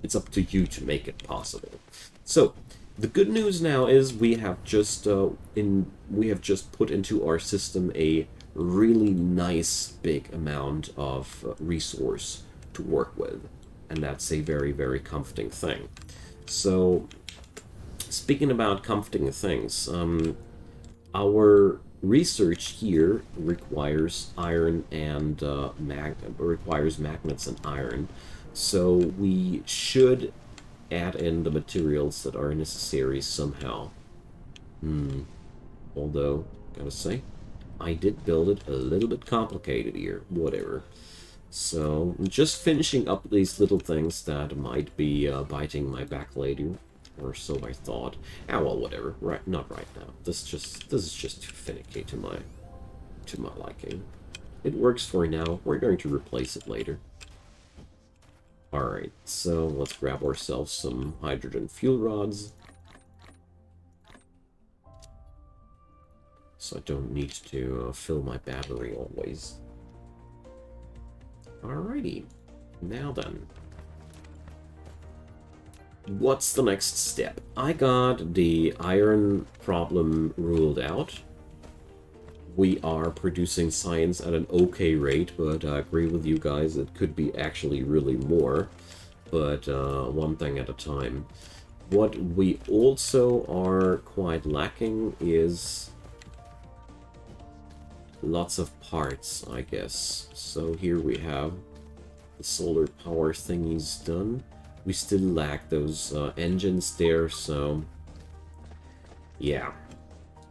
It's up to you to make it possible. So, the good news now is we have just put into our system a really nice big amount of resource to work with, and that's a very, very comforting thing. So, Speaking about comforting things, our research here requires iron and requires magnets and iron, so we should add in the materials that are necessary somehow. Although, gotta say, I did build it a little bit complicated here. Whatever. So, just finishing up these little things that might be biting my back later, or so I thought. Ah, well, whatever. Right, not right now. This is just too finicky to my liking. It works for now. We're going to replace it later. All right. So let's grab ourselves some hydrogen fuel rods. So I don't need to fill my battery always. Alrighty. Now then. What's the next step? I got the iron problem ruled out. We are producing science at an okay rate, but I agree with you guys, it could be actually really more. But one thing at a time. What we also are quite lacking is lots of parts, I guess. So here we have the solar power thingies done. We still lack those engines there, so yeah.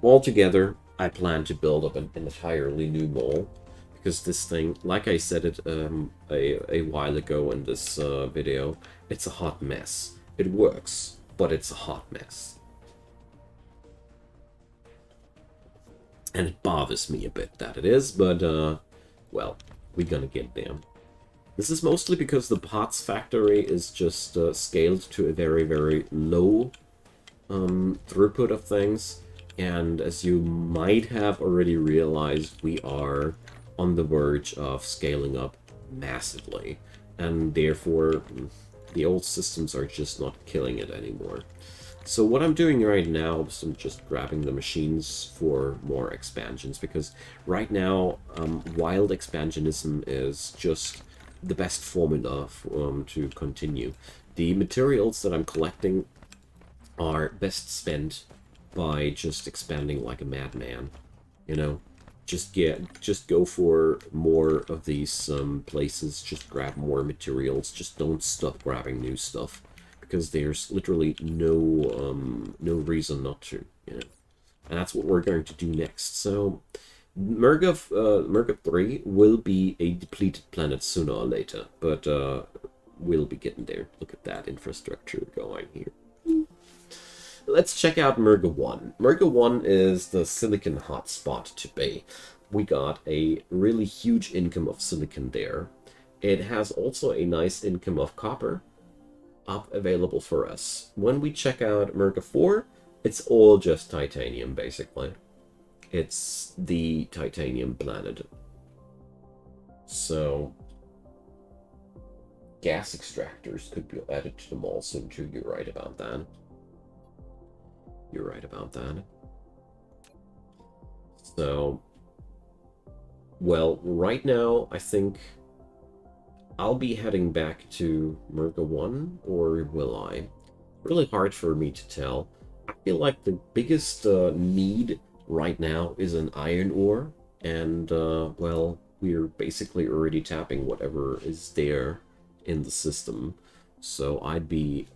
Altogether, I plan to build up an entirely new mall, because this thing, like I said it a while ago in this video, it's a hot mess. It works, but it's a hot mess. And it bothers me a bit that it is, but, well, we're gonna get there. This is mostly because the parts factory is just scaled to a very, very low throughput of things. And as you might have already realized, we are on the verge of scaling up massively. And therefore, the old systems are just not killing it anymore. So what I'm doing right now is I'm just grabbing the machines for more expansions, because right now wild expansionism is just the best formula to continue. The materials that I'm collecting are best spent by just expanding like a madman, you know? Just go for more of these places, just grab more materials, just don't stop grabbing new stuff. Because there's literally no reason not to, you know. And that's what we're going to do next. So, Merga 3 will be a depleted planet sooner or later, but we'll be getting there. Look at that infrastructure going here. Let's check out Merga 1. Merga 1 is the silicon hotspot to be. We got a really huge income of silicon there. It has also a nice income of copper up available for us. When we check out Merga 4, it's all just titanium, basically. It's the titanium planet. So, gas extractors could be added to them all soon too. You're right about that. You're right about that. So, well, right now, I think I'll be heading back to Merga 1, or will I? Really hard for me to tell. I feel like the biggest need right now is an iron ore, and, well, we're basically already tapping whatever is there in the system, so I'll be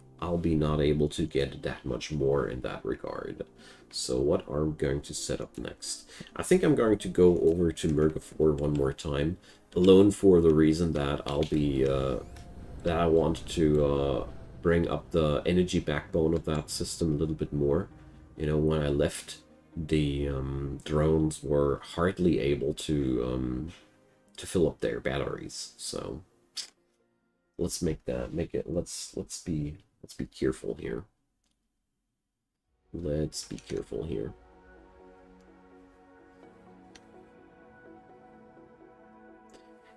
not able to get that much more in that regard. So what are we going to set up next? I think I'm going to go over to Merga 4 one more time, alone for the reason that I'll be, that I want to bring up the energy backbone of that system a little bit more. You know, when I left, the drones were hardly able to fill up their batteries. So let's make it. Let's be careful here. Let's be careful here.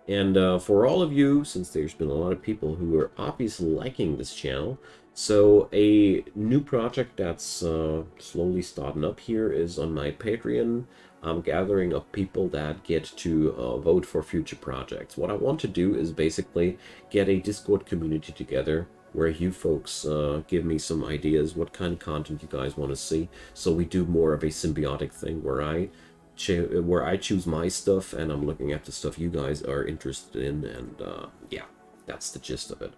And for all of you, since there's been a lot of people who are obviously liking this channel, so a new project that's slowly starting up here is on my Patreon. I'm gathering up people that get to vote for future projects. What I want to do is basically get a Discord community together where you folks give me some ideas what kind of content you guys want to see. So we do more of a symbiotic thing where I choose my stuff and I'm looking at the stuff you guys are interested in, and yeah, that's the gist of it.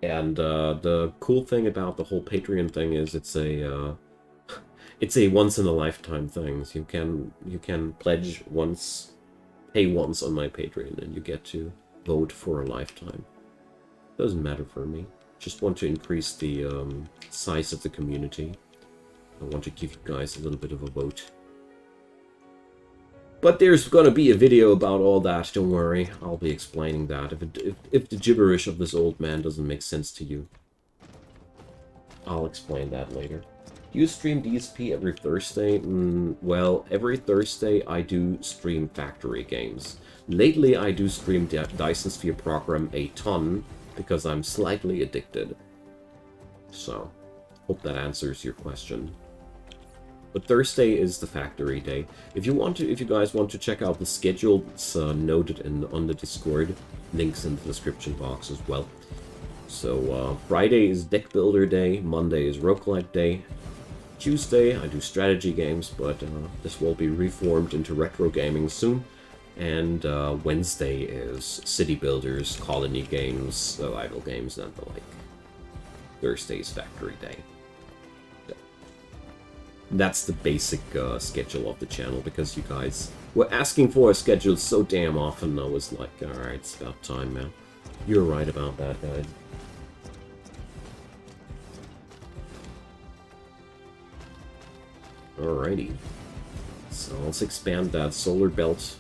And the cool thing about the whole Patreon thing is it's a once in a lifetime thing. So you can pledge once, pay once on my Patreon, and you get to vote for a lifetime. Doesn't matter for me. Just want to increase the size of the community. I want to give you guys a little bit of a vote. But there's gonna be a video about all that, don't worry. I'll be explaining that. If the gibberish of this old man doesn't make sense to you, I'll explain that later. Do you stream DSP every Thursday? Well, every Thursday I do stream factory games. Lately I do stream Dyson Sphere Program a ton, because I'm slightly addicted. So, hope that answers your question. But Thursday is the factory day. If you guys want to check out the schedule, it's noted on the Discord. Links in the description box as well. So Friday is deck builder day, Monday is roguelike day, Tuesday I do strategy games, but this will be reformed into retro gaming soon. And Wednesday is city builders, colony games, survival games, and the like. Thursday's factory day. That's the basic schedule of the channel, because you guys were asking for a schedule so damn often. I was like, alright, it's about time, man. You're right about that, guys. Alrighty. So let's expand that solar belt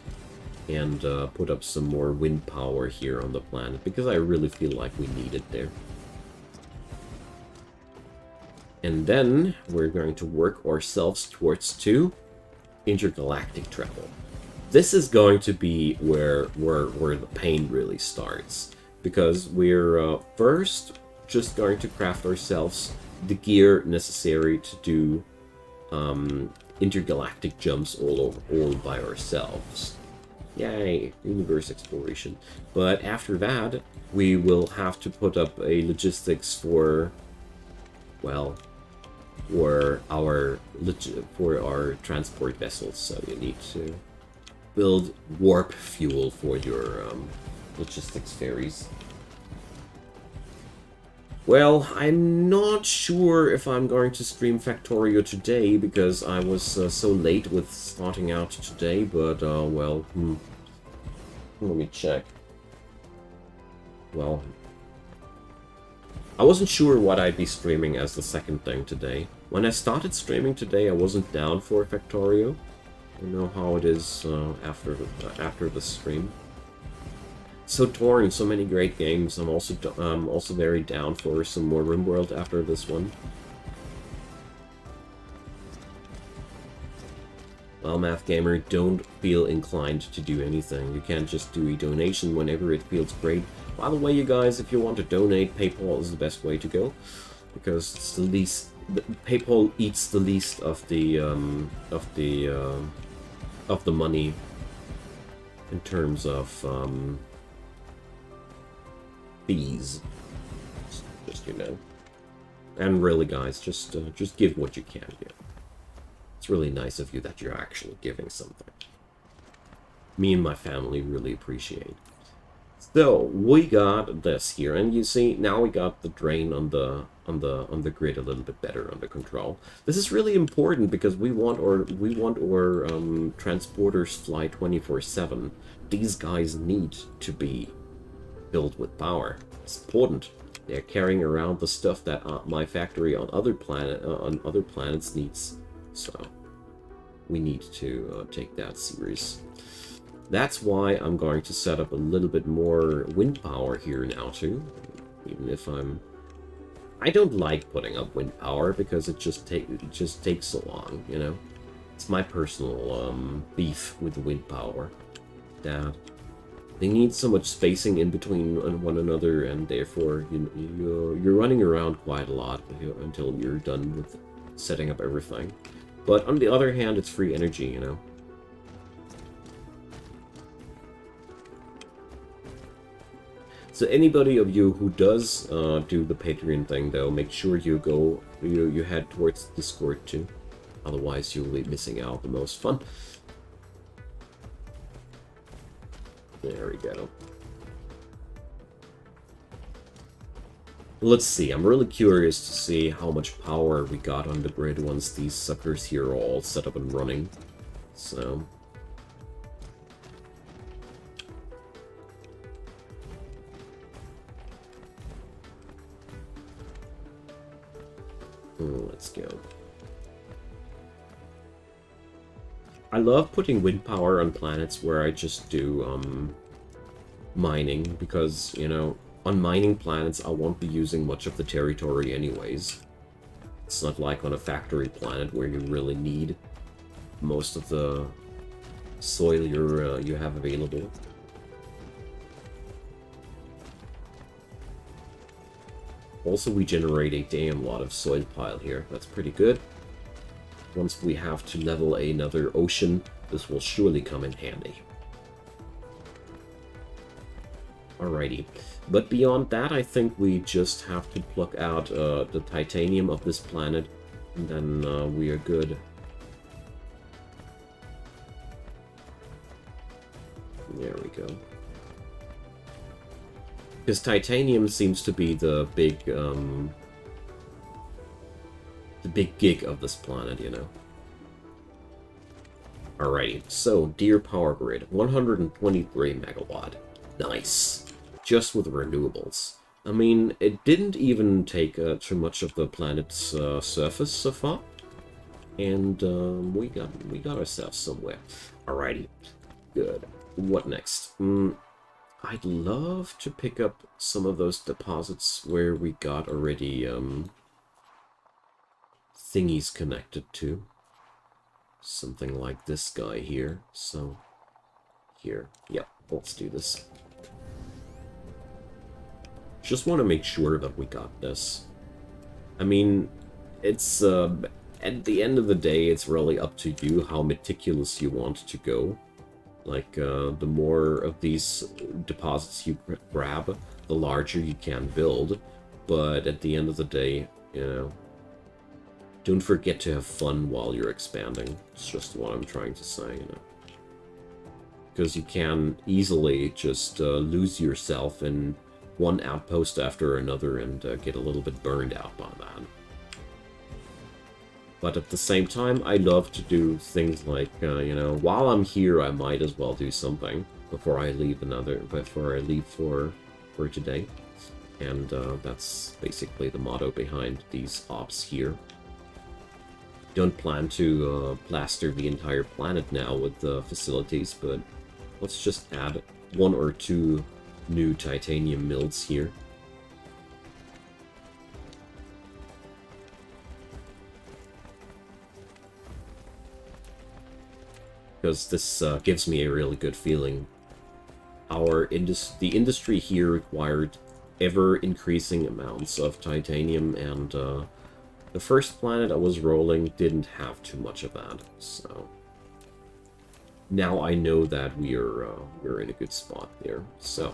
and put up some more wind power here on the planet, because I really feel like we need it there. And then we're going to work ourselves towards intergalactic travel. This is going to be where the pain really starts, because we're first just going to craft ourselves the gear necessary to do intergalactic jumps all by ourselves. Yay, universe exploration. But after that, we will have to put up a logistics for, well, for our transport vessels. So you need to build warp fuel for your logistics ferries. Well, I'm not sure if I'm going to stream Factorio today, because I was so late with starting out today, but, well, let me check. Well, I wasn't sure what I'd be streaming as the second thing today. When I started streaming today, I wasn't down for Factorio. I don't know how it is after the stream. So torn, so many great games. I'm also very down for some more RimWorld after this one. Well, Math Gamer, don't feel inclined to do anything. You can't just do a donation whenever it feels great. By the way, you guys, if you want to donate, PayPal is the best way to go, because it's the least. PayPal eats the least of the money in terms of fees. Just, you know. And really, guys, just give what you can give. It's really nice of you that you're actually giving something. Me and my family really appreciate. So we got this here, and you see now we got the drain on the grid a little bit better under control. This is really important because we want our transporters fly 24/7. These guys need to be filled with power. It's important. They're carrying around the stuff that my factory on other planets needs. So we need to take that serious. That's why I'm going to set up a little bit more wind power here now too. Even if I don't like putting up wind power because it just takes so long, you know. It's my personal beef with the wind power. That they need so much spacing in between one another, and therefore you're running around quite a lot until you're done with setting up everything. But on the other hand, it's free energy, you know. So So anybody of you who does do the Patreon thing, though, make sure you head towards Discord too. Otherwise, you'll be missing out the most fun. There we go. Let's see, I'm really curious to see how much power we got on the grid once these suckers here are all set up and running. So... let's go. I love putting wind power on planets where I just do mining, because, you know, on mining planets I won't be using much of the territory anyways. It's not like on a factory planet where you really need most of the soil you have available. Also, we generate a damn lot of soil pile here. That's pretty good. Once we have to level another ocean, this will surely come in handy. Alrighty. But beyond that, I think we just have to pluck out the titanium of this planet, and then we are good. There we go. Because titanium seems to be the big gig of this planet, you know. Alrighty, so Deer Power Grid, 123 megawatt. Nice. Just with renewables. I mean, it didn't even take too much of the planet's surface so far, and we got ourselves somewhere. Alrighty, good. What next? I'd love to pick up some of those deposits where we got already thingies connected to. Something like this guy here. So, here. Yep, let's do this. Just want to make sure that we got this. I mean, it's, at the end of the day, it's really up to you how meticulous you want to go. Like, the more of these deposits you grab, the larger you can build. But at the end of the day, you know, don't forget to have fun while you're expanding. It's just what I'm trying to say, you know. Because you can easily just lose yourself in one outpost after another and get a little bit burned out by that. But at the same time, I love to do things like, you know, while I'm here, I might as well do something before I leave for today. And that's basically the motto behind these ops here. Don't plan to plaster the entire planet now with the facilities, but let's just add 1 or 2 new titanium mills here. Because this gives me a really good feeling. The industry here required ever-increasing amounts of titanium, and the first planet I was rolling didn't have too much of that, so... Now I know that we're in a good spot there. So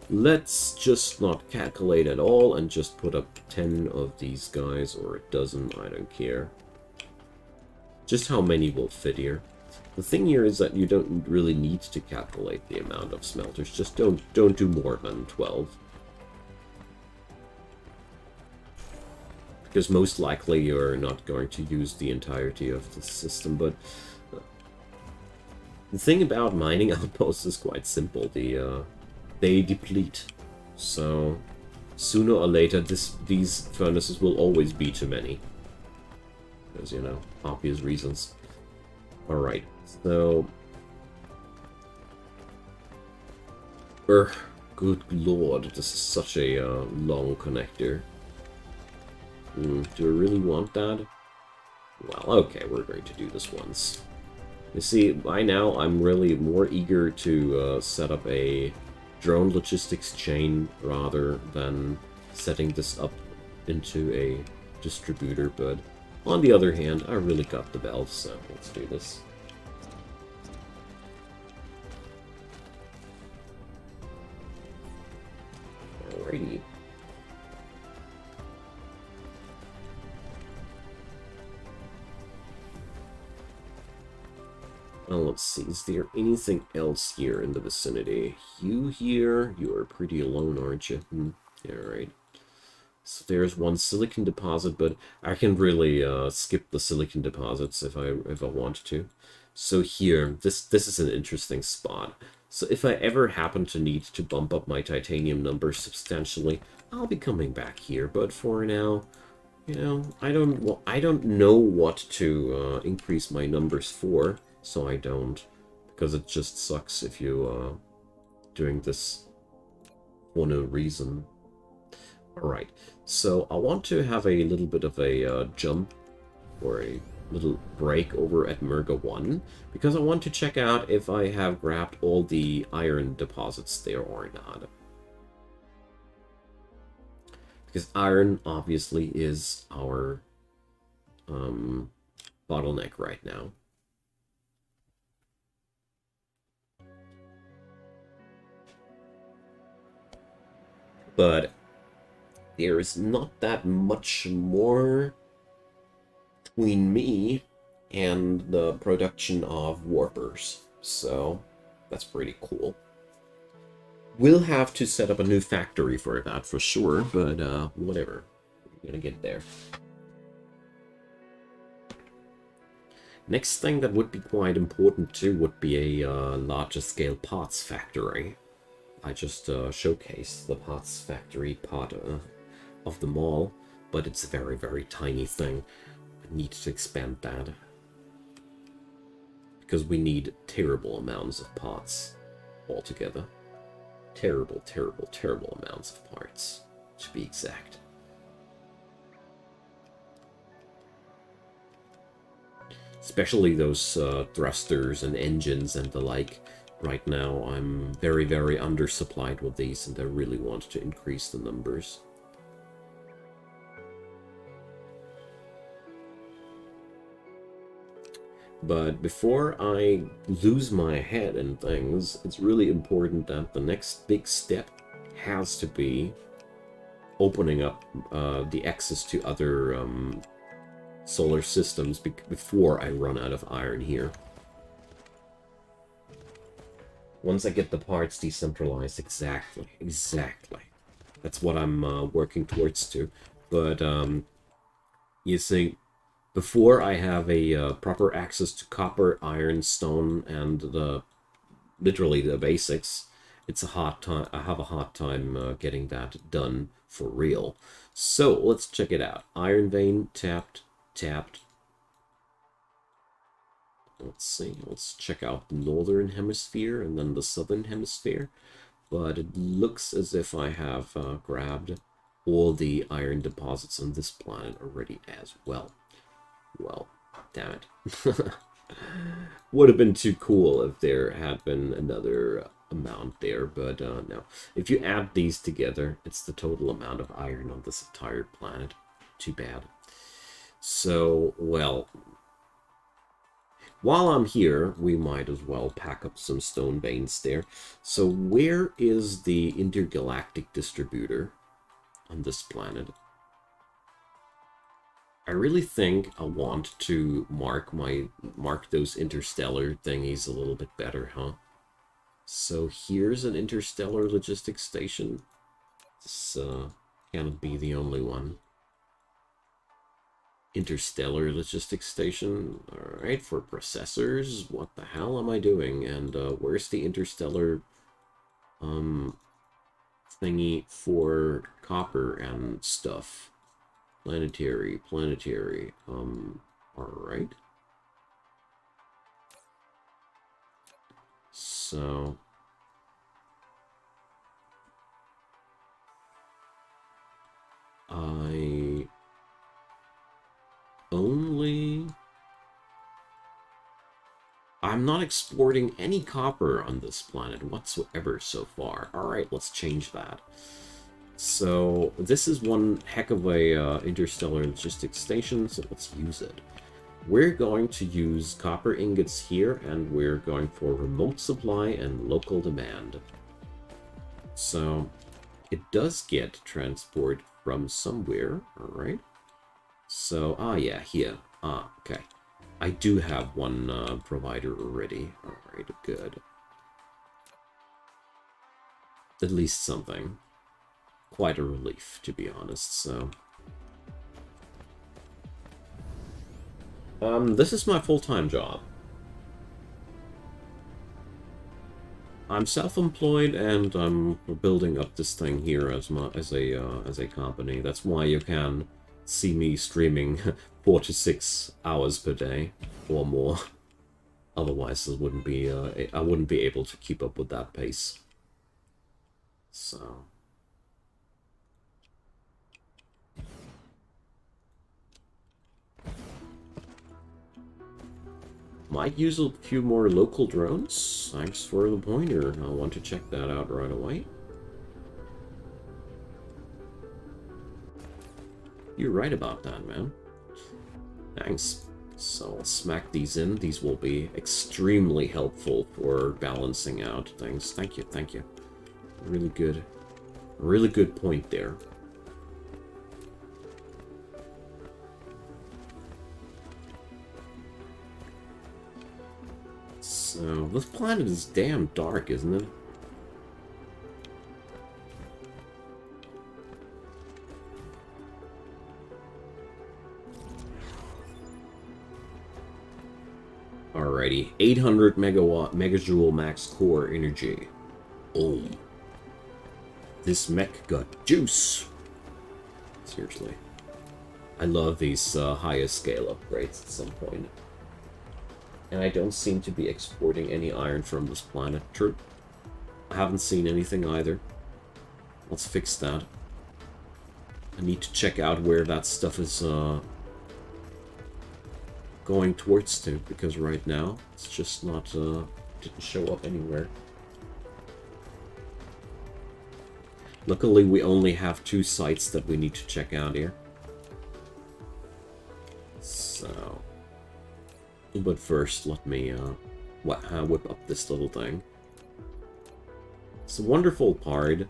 let's just not calculate at all and just put up 10 of these guys, or a dozen, I don't care. Just how many will fit here. The thing here is that you don't really need to calculate the amount of smelters. Just don't do more than 12. Because most likely you're not going to use the entirety of the system, but the thing about mining outposts is quite simple. They deplete. So sooner or later these furnaces will always be too many. Because, you know, obvious reasons. Alright, so... good lord, this is such a long connector. Do I really want that? Well, okay, we're going to do this once. You see, by now I'm really more eager to set up a drone logistics chain rather than setting this up into a distributor, but on the other hand, I really got the belt, so let's do this. let's see. Is there anything else here in the vicinity? You here? You are pretty alone, aren't you? Yeah, right. So there's one silicon deposit, but I can really skip the silicon deposits if I want to. So here, this is an interesting spot. So if I ever happen to need to bump up my titanium numbers substantially, I'll be coming back here. But for now, you know, I don't know what to increase my numbers for, so I don't, because it just sucks if you doing this for no reason. Alright, so I want to have a little bit of a jump or a little break over at Merga 1, because I want to check out if I have grabbed all the iron deposits there or not. Because iron, obviously, is our bottleneck right now. But there's not that much more between me and the production of warpers, so that's pretty cool. We'll have to set up a new factory for that for sure, but whatever. We're gonna get there. Next thing that would be quite important too would be a larger scale parts factory. I just showcased the parts factory part of the mall, but it's a very, very tiny thing. I need to expand that. Because we need terrible amounts of parts altogether. Terrible, terrible, terrible amounts of parts, to be exact. Especially those thrusters and engines and the like. Right now, I'm very, very undersupplied with these, and I really want to increase the numbers. But before I lose my head and things, it's really important that the next big step has to be opening up the access to other solar systems before I run out of iron here. Once I get the parts decentralized, exactly. That's what I'm working towards too. But you see, before I have a proper access to copper, iron, stone, and literally the basics, it's a hard time. I have a hard time getting that done for real. So let's check it out. Iron vein tapped. Let's see. Let's check out the northern hemisphere and then the southern hemisphere. But it looks as if I have grabbed all the iron deposits on this planet already as well. Well, damn it. Would have been too cool if there had been another amount there, but no. If you add these together, it's the total amount of iron on this entire planet. Too bad. So, well, while I'm here, we might as well pack up some stone veins there. So where is the intergalactic distributor on this planet? I really think I want to mark those interstellar thingies a little bit better, huh? So here's an interstellar logistics station. This cannot be the only one. Interstellar logistics station. Alright, for processors. What the hell am I doing? And where's the interstellar thingy for copper and stuff? Planetary. Alright. So I'm not exporting any copper on this planet whatsoever so far. Alright, let's change that. So this is one heck of a interstellar logistics station, so let's use it. We're going to use copper ingots here, and we're going for remote supply and local demand. So it does get transport from somewhere, alright? So, yeah, here. Okay. I do have one provider already. Alright, good. At least something. Quite a relief, to be honest, so... this is my full-time job. I'm self-employed, and I'm building up this thing here as a company. That's why you can see me streaming 4 to 6 hours per day or more. Otherwise, it wouldn't be I wouldn't be able to keep up with that pace. So. Might use a few more local drones. Thanks for the pointer. I'll want to check that out right away. You're right about that, man. Thanks. So I'll smack these in. These will be extremely helpful for balancing out things. Thank you, thank you. Really good point there. So, this planet is damn dark, isn't it? Alrighty, 800 megajoule max core energy. Oh. This mech got juice. Seriously. I love these higher scale upgrades at some point. And I don't seem to be exporting any iron from this planet. True. I haven't seen anything either. Let's fix that. I need to check out where that stuff is going towards to, because right now it's just not didn't show up anywhere. Luckily, we only have 2 sites that we need to check out here. So, but first, let me whip up this little thing. It's a wonderful part.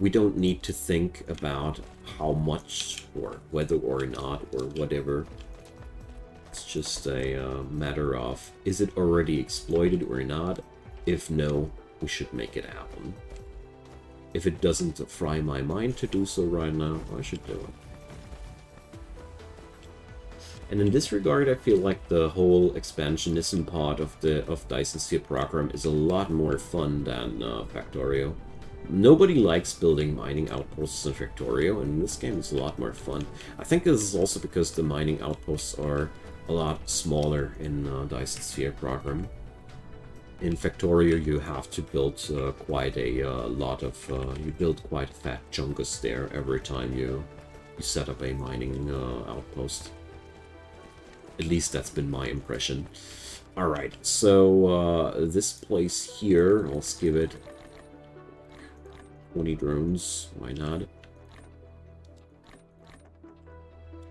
We don't need to think about how much, or whether or not, or whatever. It's just a matter of, is it already exploited or not? If no, we should make it happen. If it doesn't fry my mind to do so right now, I should do it. And in this regard, I feel like the whole expansionism part of Dyson Sphere program is a lot more fun than Factorio. Nobody likes building mining outposts in Factorio, and in this game it's a lot more fun. I think this is also because the mining outposts are a lot smaller in Dyson Sphere program. In Factorio, you have to build quite a lot of... you build quite a fat chunkus there every time you set up a mining outpost. At least that's been my impression. Alright, so this place here, let's give it 20 drones, why not?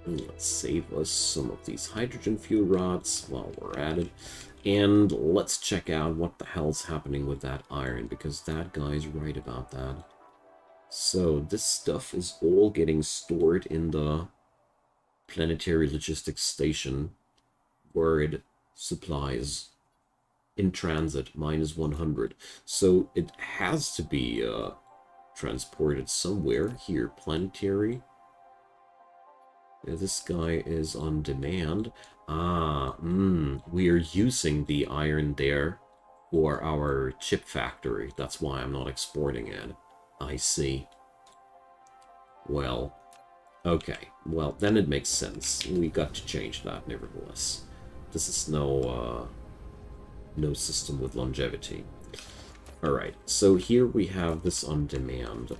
Let's save us some of these hydrogen fuel rods while we're at it. And let's check out what the hell's happening with that iron, because that guy's right about that. So this stuff is all getting stored in the planetary logistics station, word supplies in transit, -100. So it has to be transported somewhere. Here, planetary. Yeah, this guy is on demand. We are using the iron there for our chip factory. That's why I'm not exporting it. I see. Well, okay. Well, then it makes sense. We got to change that, nevertheless. This is no system with longevity. Alright, so here we have this on demand.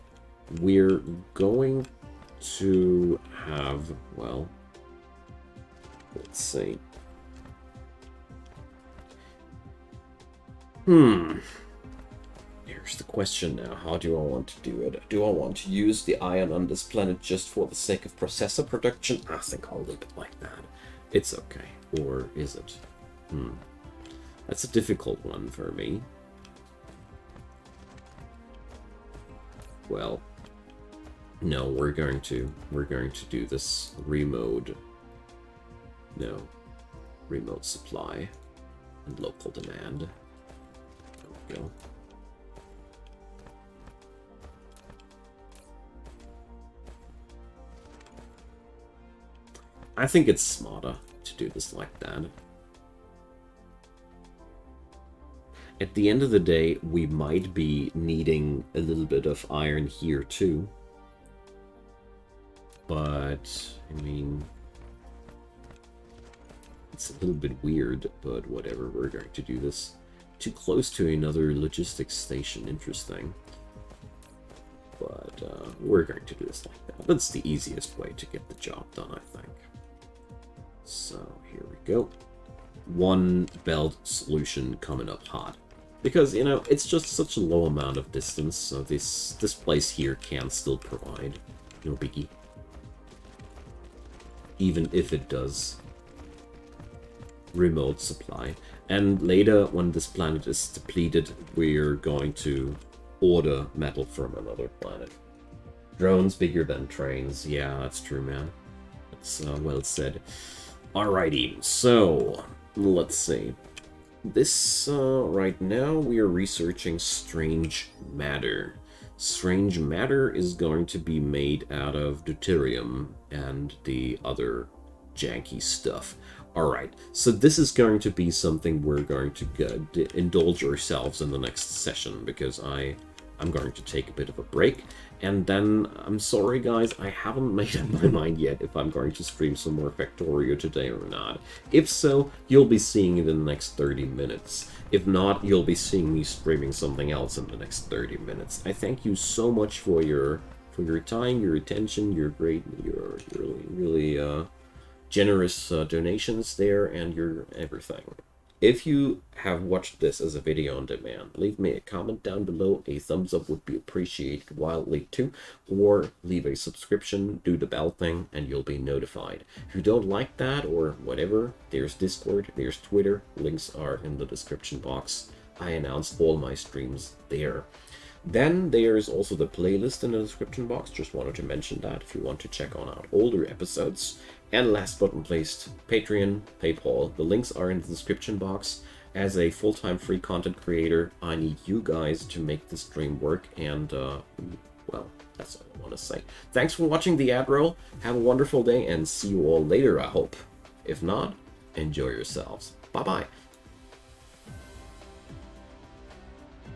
We're going to have, well, let's see. Here's the question now. How do I want to do it? Do I want to use the iron on this planet just for the sake of processor production? I think I'll leave it like that. It's okay. Or is it? That's a difficult one for me. Well, no, we're going to do this remode. No. remote supply and local demand. There we go. I think it's smarter to do this like that. At the end of the day, we might be needing a little bit of iron here too. But, I mean, it's a little bit weird, but whatever, we're going to do this. Too close to another logistics station, interesting. But we're going to do this like that. That's the easiest way to get the job done, I think. So, here we go. One belt solution coming up hot. Because, you know, it's just such a low amount of distance, so this place here can still provide. No biggie. Even if it does remote supply. And later, when this planet is depleted, we're going to order metal from another planet. Drones bigger than trains. Yeah, that's true, man. That's well said. Alrighty, so let's see. This, right now, we are researching strange matter. Strange matter is going to be made out of deuterium and the other janky stuff. Alright, so this is going to be something we're going to indulge ourselves in the next session, because I'm going to take a bit of a break, and then, I'm sorry guys, I haven't made up my mind yet if I'm going to stream some more Factorio today or not. If so, you'll be seeing it in the next 30 minutes. If not, you'll be seeing me streaming something else in the next 30 minutes. I thank you so much for your time, your attention, your really generous donations there, and your everything. If you have watched this as a video on demand, leave me a comment down below. A thumbs up would be appreciated wildly too, or leave a subscription, do the bell thing, and you'll be notified. If you don't like that or whatever, there's Discord, there's Twitter, links are in the description box. I announce all my streams there. Then there's also the playlist in the description box, just wanted to mention that if you want to check on out older episodes. And last but not least, Patreon, PayPal, the links are in the description box. As a full-time free content creator, I need you guys to make this dream work, and, well, that's all I want to say. Thanks for watching the ad roll, have a wonderful day, and see you all later, I hope. If not, enjoy yourselves. Bye-bye.